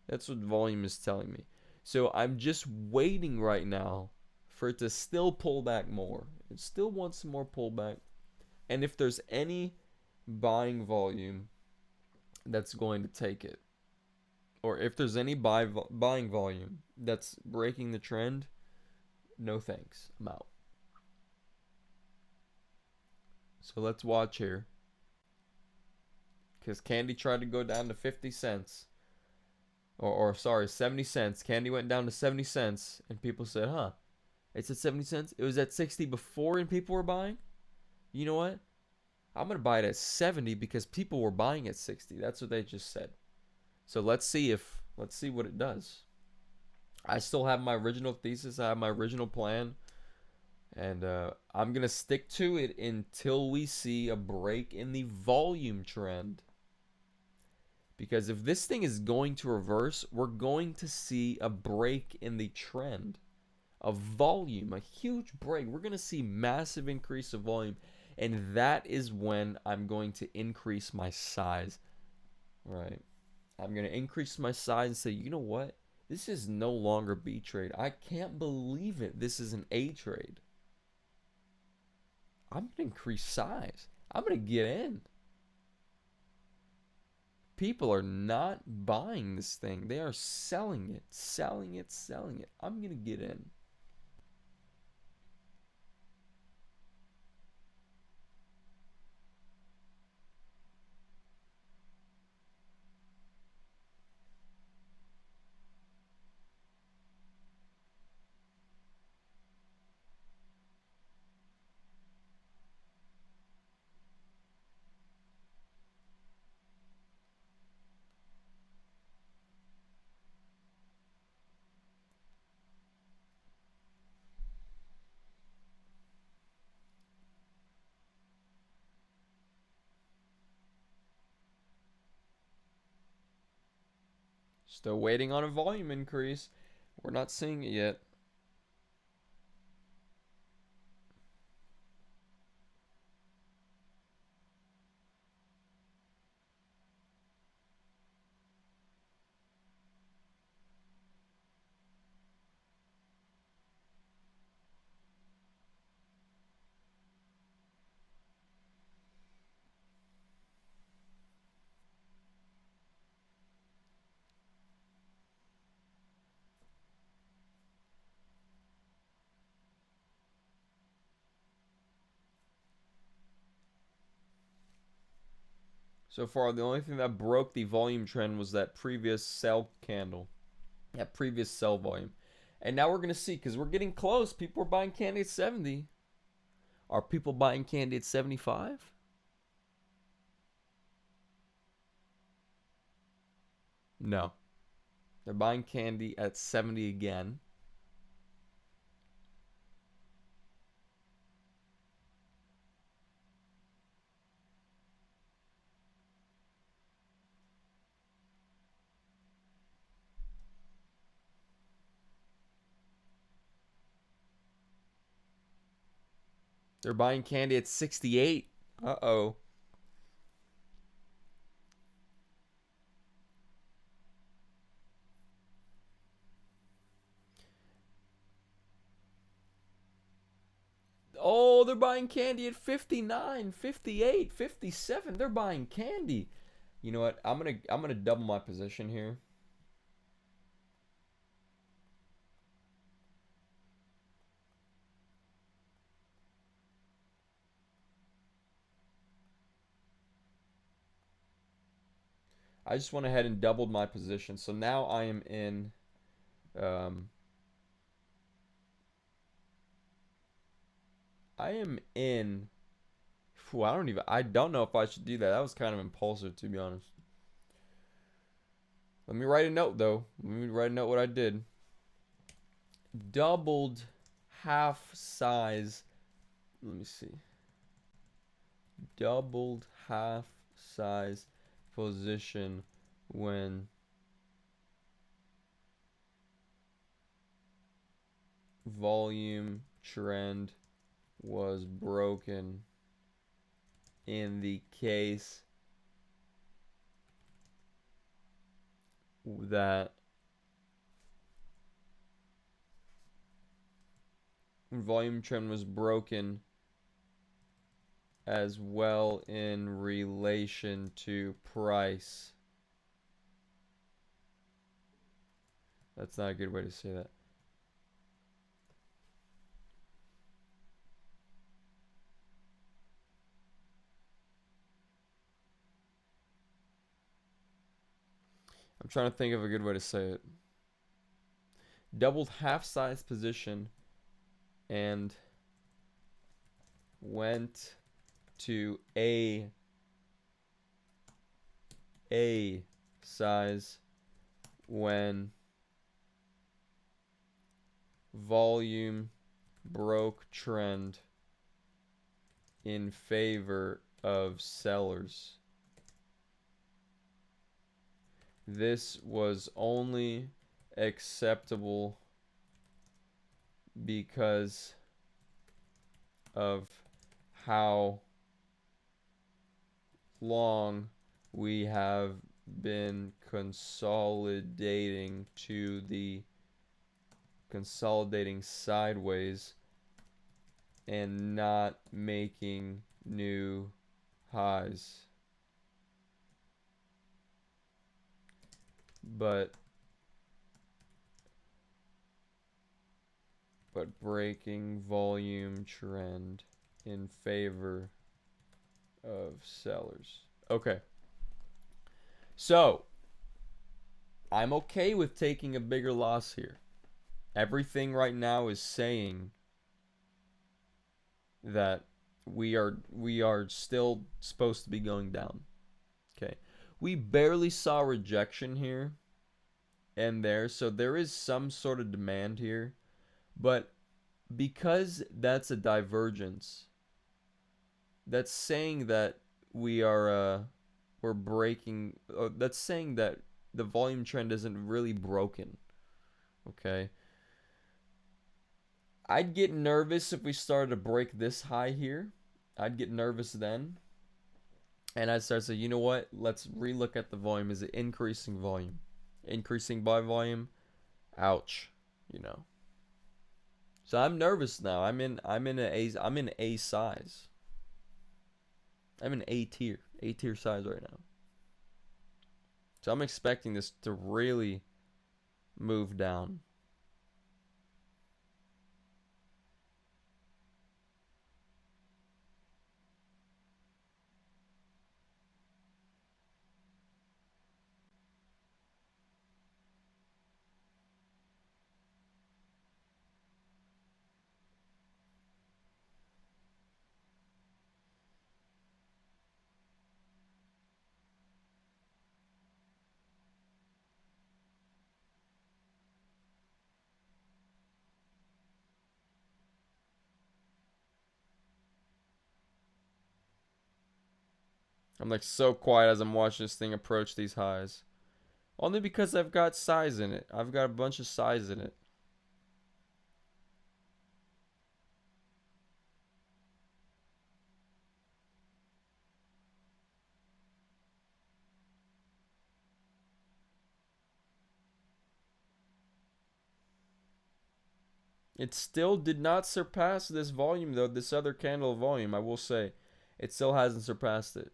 Speaker 1: That's what volume is telling me. So I'm just waiting right now for it to still pull back more. It still wants some more pullback. And if there's any buying volume that's going to take it, or if there's any buying volume that's breaking the trend, no thanks. I'm out. So let's watch here. Because candy tried to go down to 50 cents. Or sorry, 70 cents. Candy went down to 70 cents. And people said, huh, it's at 70 cents? It was at 60 before and people were buying? You know what? I'm going to buy it at 70 because people were buying at 60. That's what they just said. So let's see what it does. I still have my original thesis. I have my original plan. And I'm going to stick to it until we see a break in the volume trend. Because if this thing is going to reverse, we're going to see a break in the trend of volume, a huge break. We're going to see massive increase of volume. And that is when I'm going to increase my size. Right? I'm going to increase my size and say, you know what? This is no longer B trade. I can't believe it. This is an A trade. I'm going to increase size. I'm going to get in. People are not buying this thing. They are selling it, selling it, selling it. I'm going to get in. Still waiting on a volume increase. We're not seeing it yet. So far, the only thing that broke the volume trend was that previous sell candle. That previous sell volume. And now we're going to see, because we're getting close. People are buying candy at 70. Are people buying candy at 75? No. They're buying candy at 70 again. They're buying candy at 68. Uh-oh. Oh, they're buying candy at 59, 58, 57. They're buying candy. You know what? I'm gonna double my position here. I just went ahead and doubled my position. So now I am in um I am in I don't know if I should do that. That was kind of impulsive, to be honest. Let me write a note though. Let me write a note what I did. Doubled half size. Let me see. Doubled half size position when volume trend was broken in the case that volume trend was broken as well in relation to price. That's not a good way to say that. I'm trying to think of a good way to say it. Doubled half size position and went to a size when volume broke trend in favor of sellers. This was only acceptable because of how long we have been consolidating sideways and not making new highs, but breaking volume trend in favor of sellers. Okay. So, I'm okay with taking a bigger loss here. Everything right now is saying that we are still supposed to be going down. Okay. We barely saw rejection here and there, so there is some sort of demand here, but because that's a divergence, that's saying that we're breaking, that's saying that the volume trend isn't really broken. Okay. I'd get nervous if we started to break this high here. I'd get nervous then. And I'd start to say, you know what? Let's relook at the volume. Is it increasing volume? Increasing by volume? Ouch. You know. So I'm nervous now. I'm in A size. I'm in A tier. A tier size right now. So I'm expecting this to really move down. I'm like so quiet as I'm watching this thing approach these highs. Only because I've got size in it. I've got a bunch of size in it. It still did not surpass this volume though, this other candle volume, I will say. It still hasn't surpassed it.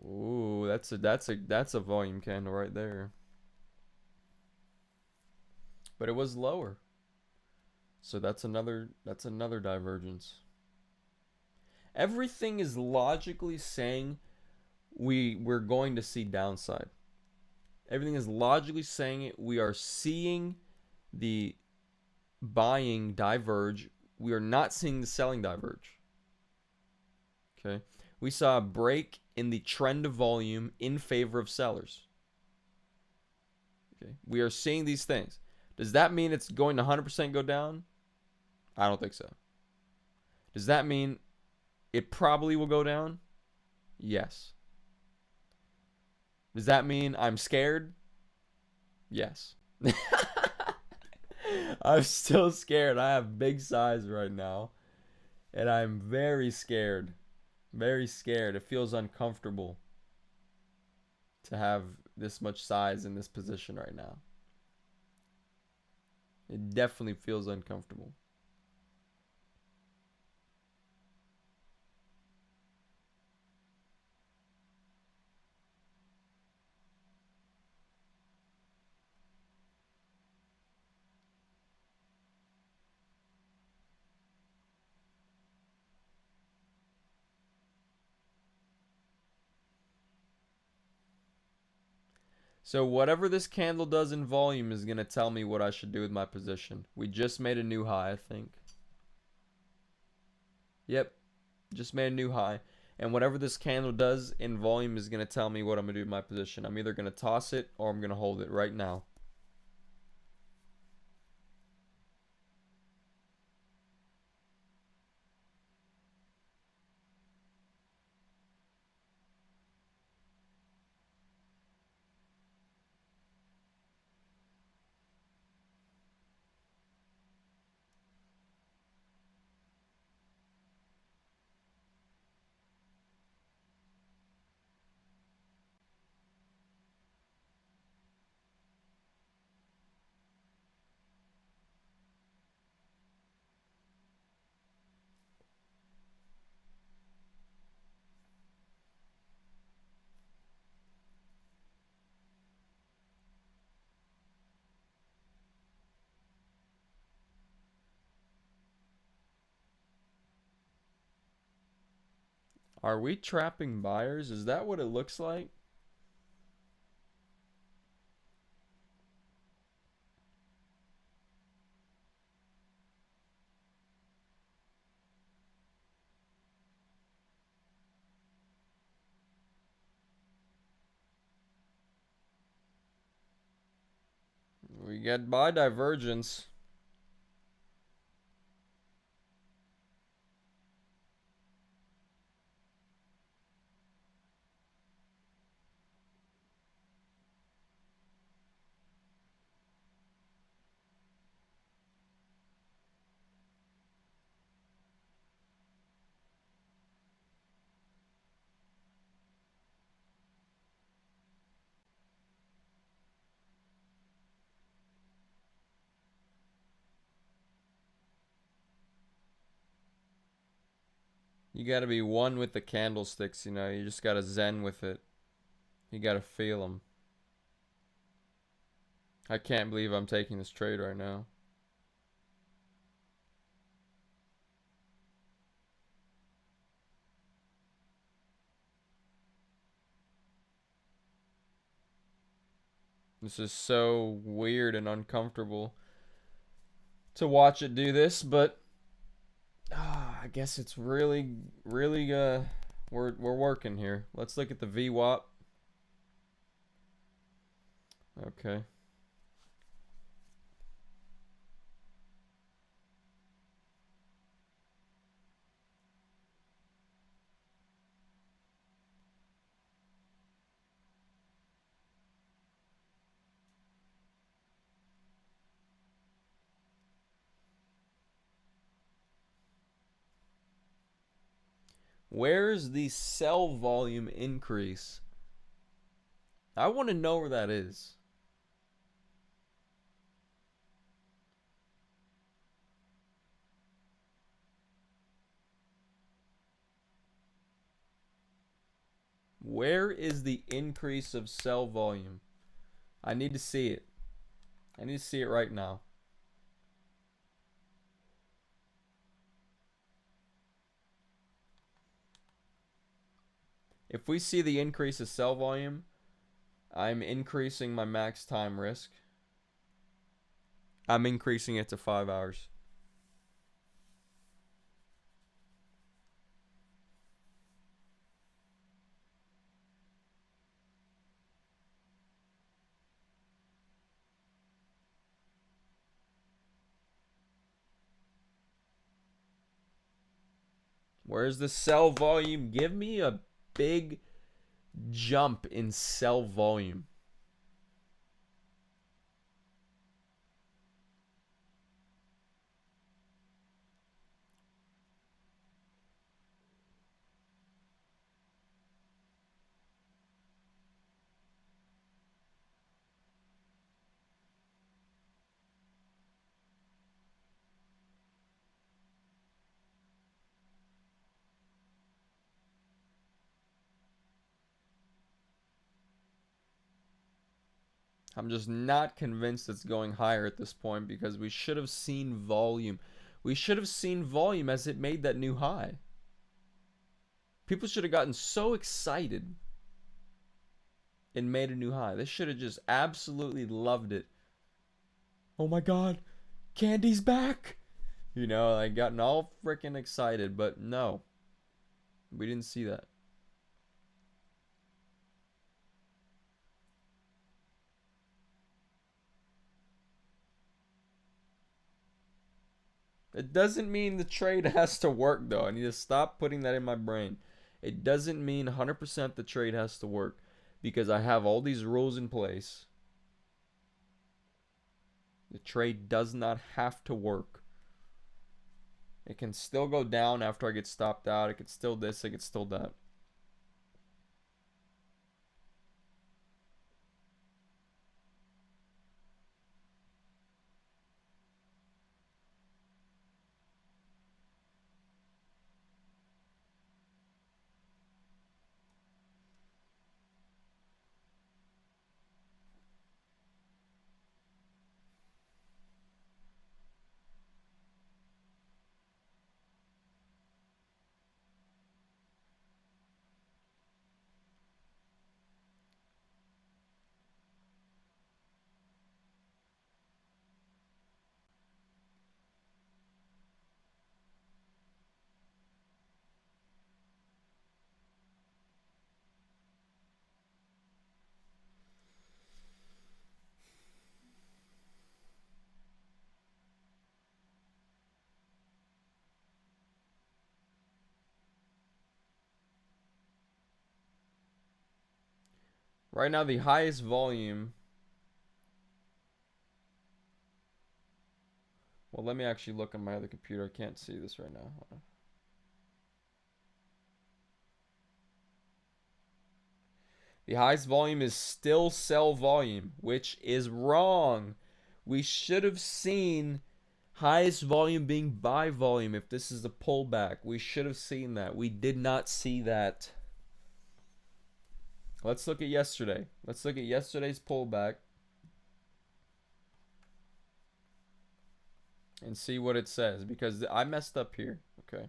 Speaker 1: Ooh, that's a volume candle right there. But it was lower. So that's another divergence. Everything is logically saying we're going to see downside. Everything is logically saying it. We are seeing the buying diverge. We are not seeing the selling diverge. Okay. We saw a break in the trend of volume in favor of sellers. Okay. We are seeing these things. Does that mean it's going to 100% go down? I don't think so. Does that mean it probably will go down? Yes. Does that mean I'm scared? Yes. I'm still scared. I have big size right now. And I'm very scared. Very scared. It feels uncomfortable to have this much size in this position right now. It definitely feels uncomfortable. So whatever this candle does in volume is going to tell me what I should do with my position. We just made a new high, I think. Yep, just made a new high. And whatever this candle does in volume is going to tell me what I'm going to do with my position. I'm either going to toss it or I'm going to hold it right now. Are we trapping buyers? Is that what it looks like? We get buy divergence. You got to be one with the candlesticks, you know. You just got to zen with it. You got to feel them. I can't believe I'm taking this trade right now. This is so weird and uncomfortable to watch it do this, but I guess it's really we're working here. Let's look at the VWAP. Okay. Where's the sell volume increase? I want to know where that is. Where is the increase of sell volume? I need to see it. I need to see it right now. If we see the increase of sell volume, I'm increasing my max time risk. I'm increasing it to 5 hours. Where's the sell volume? Give me a big jump in sell volume. I'm just not convinced it's going higher at this point because we should have seen volume. We should have seen volume as it made that new high. People should have gotten so excited and made a new high. They should have just absolutely loved it. Oh my god, Candy's back! You know, like gotten all freaking excited, but no. We didn't see that. It doesn't mean the trade has to work, though. I need to stop putting that in my brain. It doesn't mean 100% the trade has to work because I have all these rules in place. The trade does not have to work. It can still go down after I get stopped out. It could still this, it could still that. Right now, the highest volume. Well, let me actually look on my other computer. I can't see this right now. The highest volume is still sell volume, which is wrong. We should have seen highest volume being buy volume if this is a pullback. We should have seen that. We did not see that. Let's look at yesterday. Let's look at yesterday's pullback and see what it says because I messed up here. Okay.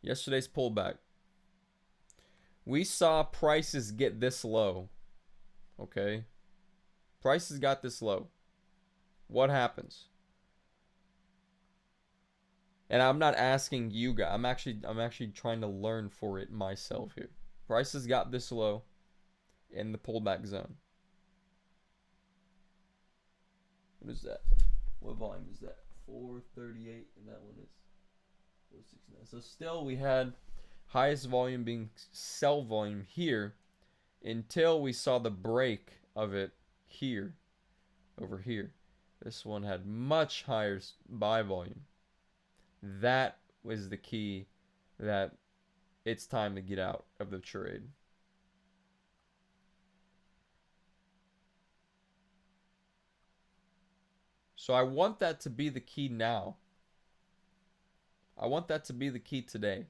Speaker 1: Yesterday's pullback. We saw prices get this low. Okay. Prices got this low. What happens? And I'm not asking you guys. I'm actually trying to learn for it myself here. Prices got this low in the pullback zone. What is that? What volume is that? 438, and that one is 469. So still we had highest volume being sell volume here until we saw the break of it here, over here. This one had much higher buy volume. That was the key that it's time to get out of the trade. So I want that to be the key now. I want that to be the key today.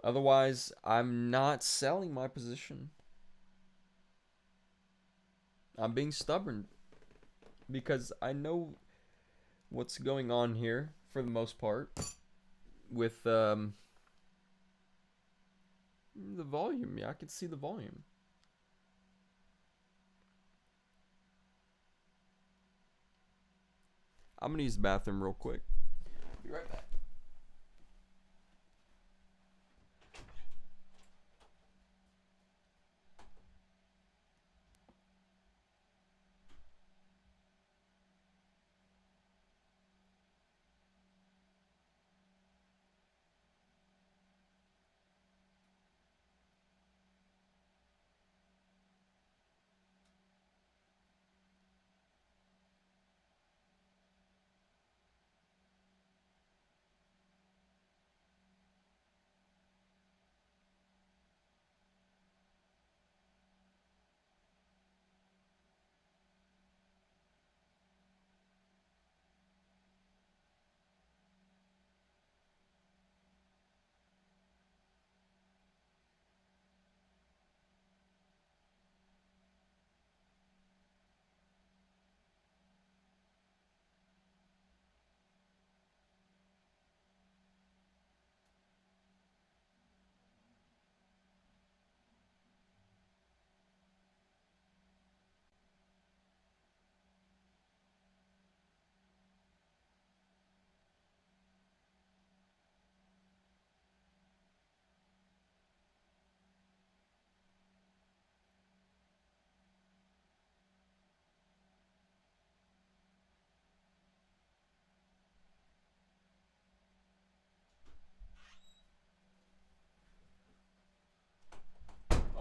Speaker 1: Otherwise, I'm not selling my position. I'm being stubborn because I know what's going on here for the most part with the volume. Yeah, I can see the volume. I'm gonna use the bathroom real quick. Be right back.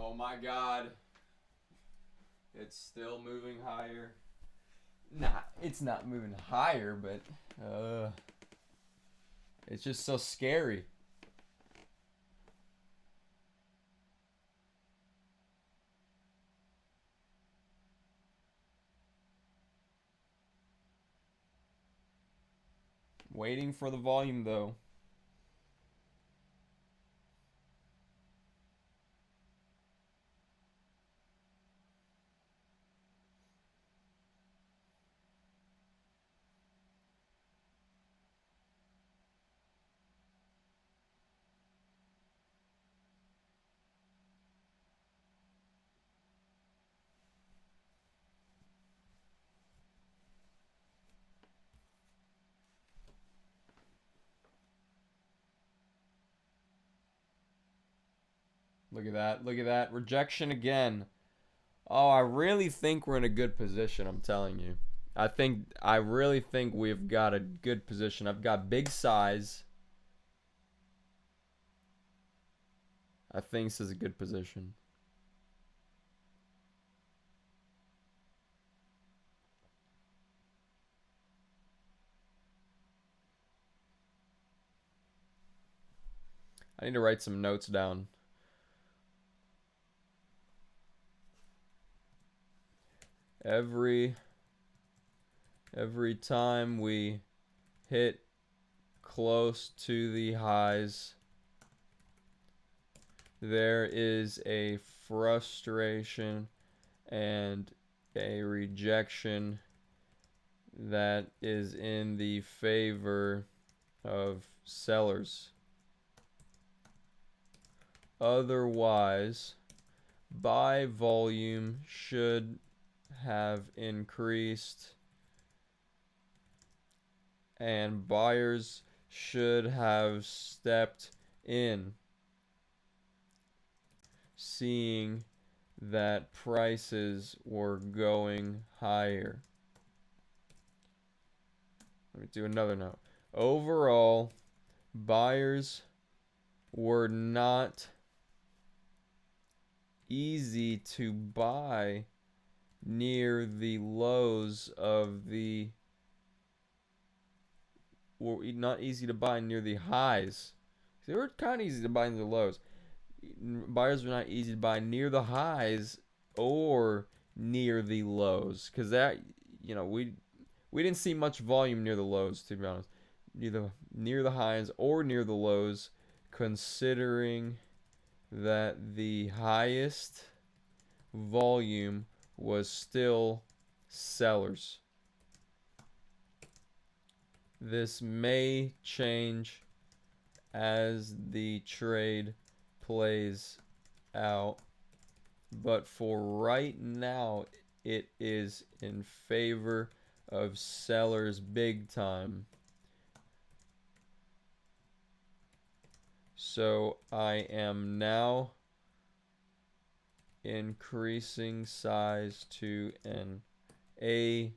Speaker 1: Oh my god. It's still moving higher. Nah, it's not moving higher, but it's just so scary. Waiting for the volume though. Look at that. Look at that. Rejection again. Oh, I really think we're in a good position, I'm telling you. I really think we've got a good position. I've got big size. I think this is a good position. I need to write some notes down. Every time we hit close to the highs, there is a frustration and a rejection that is in the favor of sellers. Otherwise, buy volume should have increased and buyers should have stepped in, seeing that prices were going higher. Let me do another note. Overall, buyers were not easy to buy near the lows of the not easy to buy near the highs. They were kind of easy to buy near the lows. Buyers were not easy to buy near the highs or near the lows, because that, we didn't see much volume near the lows, to be honest. Near the highs or near the lows, considering that the highest volume was still sellers. This may change as the trade plays out, but for right now, it is in favor of sellers big time. So I am now increasing size to an A.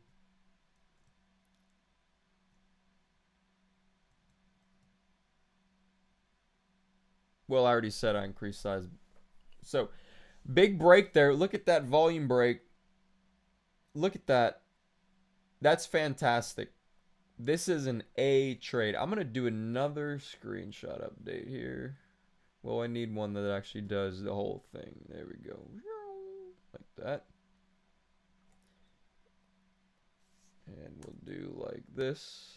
Speaker 1: Well, I already said I increased size. So big break there. Look at that volume break. Look at that. That's fantastic. This is an A trade. I'm going to do another screenshot update here. Well, I need one that actually does the whole thing. There we go. Like that. And we'll do like this.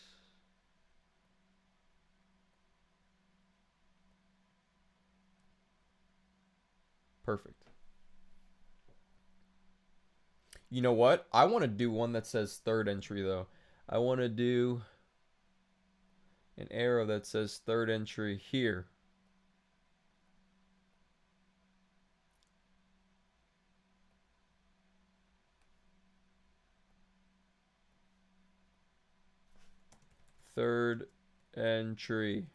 Speaker 1: Perfect. You know what? I want to do one that says third entry, though. I want to do an arrow that says third entry here. Third entry.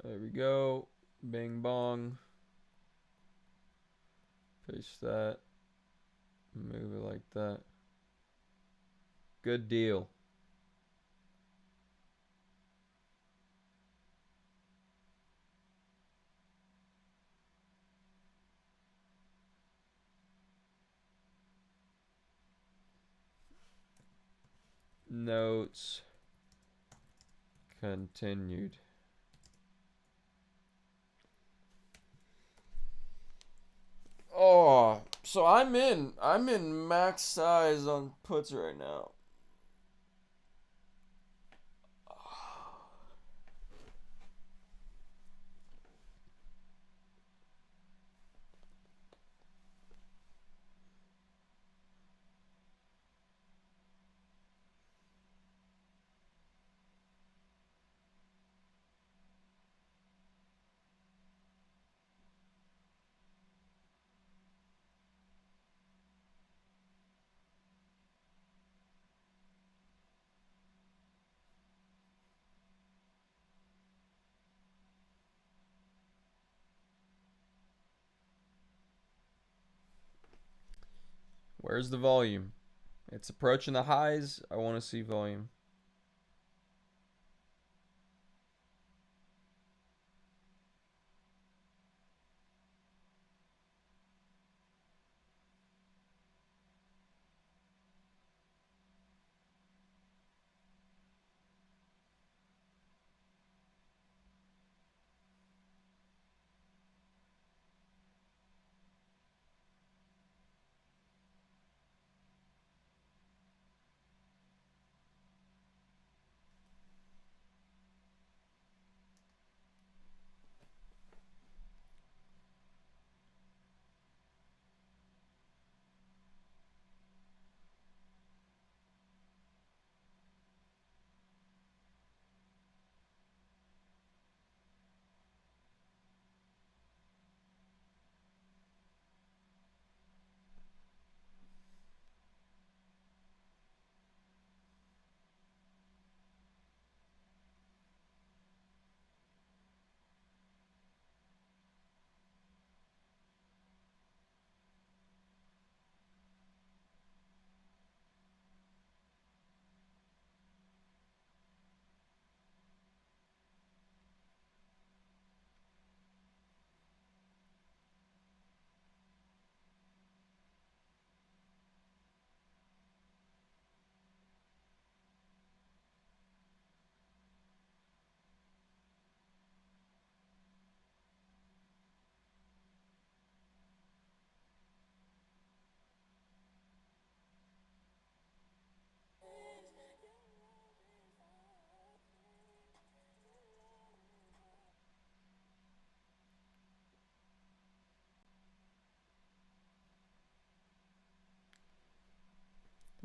Speaker 1: There we go. Bing bong. Paste that. Move it like that. Good deal. Notes continued. Oh, so I'm in max size on puts right now. Where's the volume? It's approaching the highs. I want to see volume.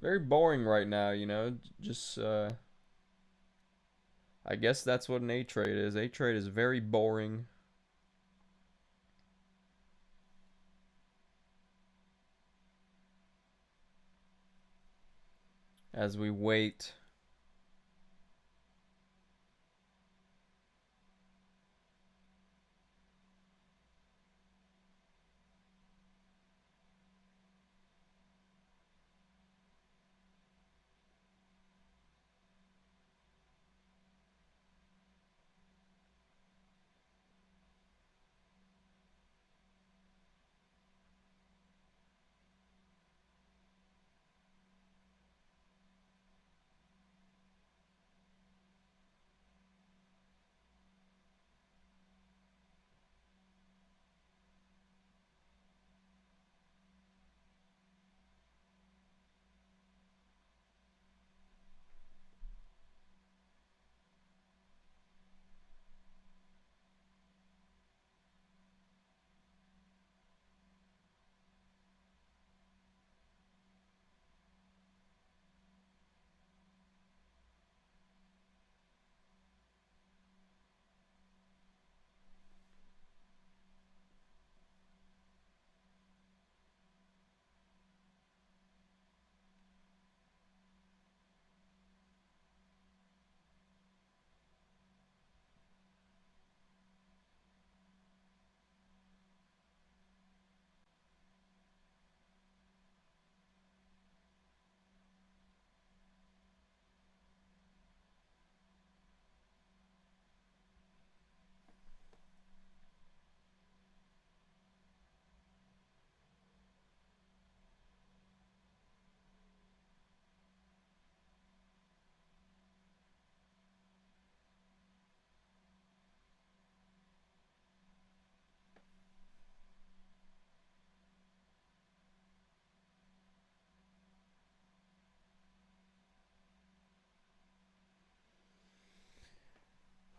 Speaker 1: Very boring right now, Just I guess that's what an A trade is. A trade is very boring. As we wait.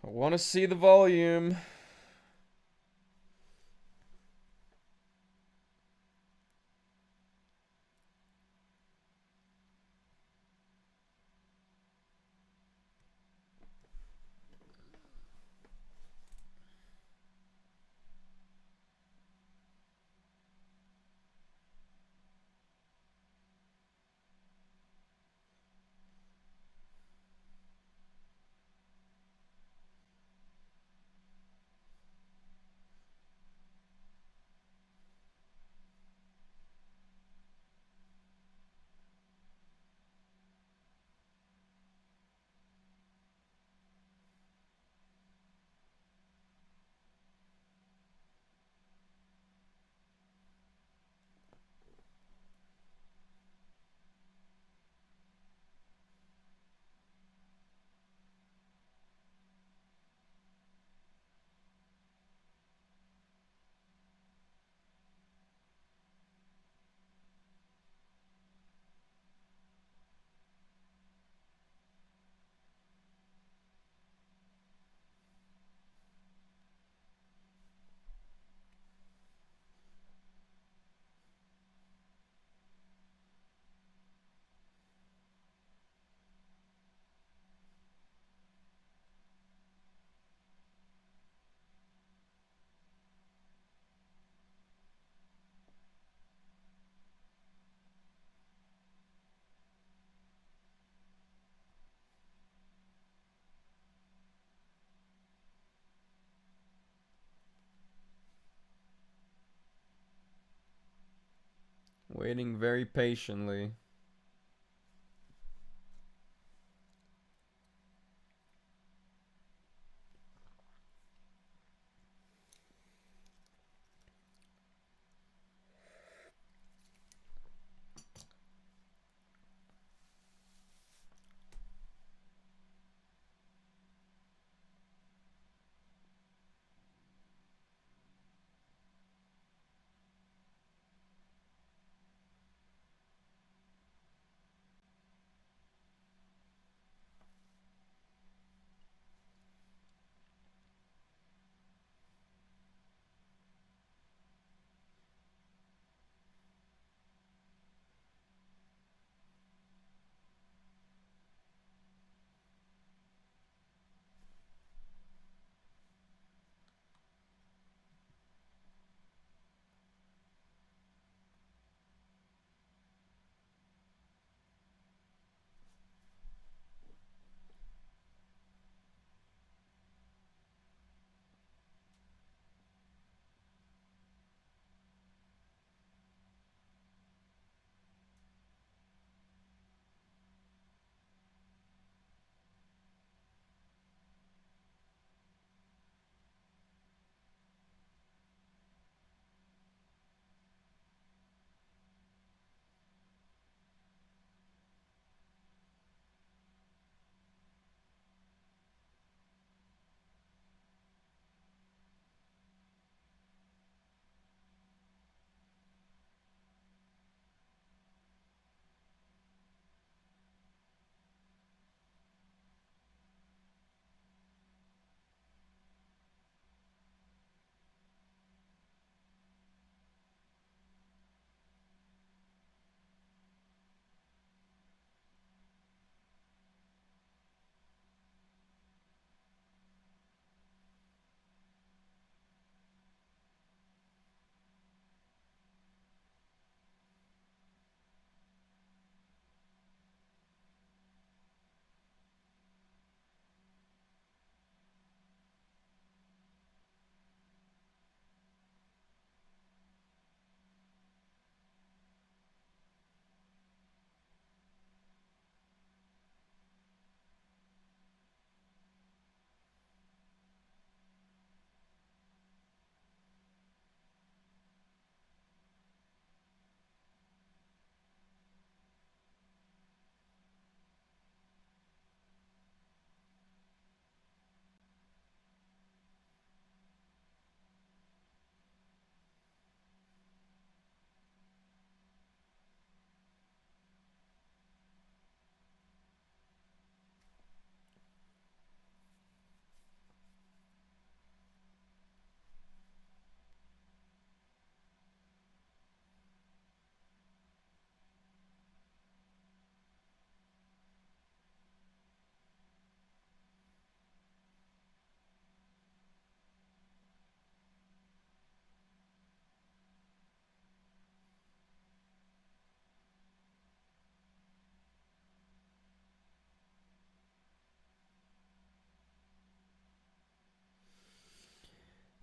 Speaker 1: I want to see the volume. Waiting very patiently.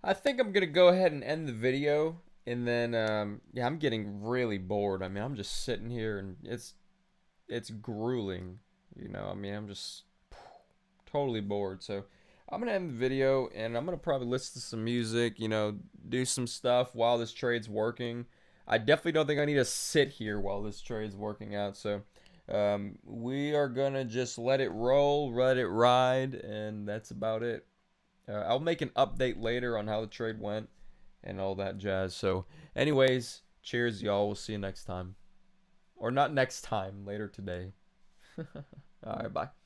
Speaker 1: I think I'm gonna go ahead and end the video, and then yeah, I'm getting really bored. I mean, I'm just sitting here, and it's grueling. I mean, I'm just totally bored. So I'm gonna end the video, and I'm gonna probably listen to some music. Do some stuff while this trade's working. I definitely don't think I need to sit here while this trade's working out. So we are gonna just let it roll, let it ride, and that's about it. I'll make an update later on how the trade went and all that jazz. So, anyways, cheers, y'all. We'll see you next time. Or not next time, later today. All right, bye.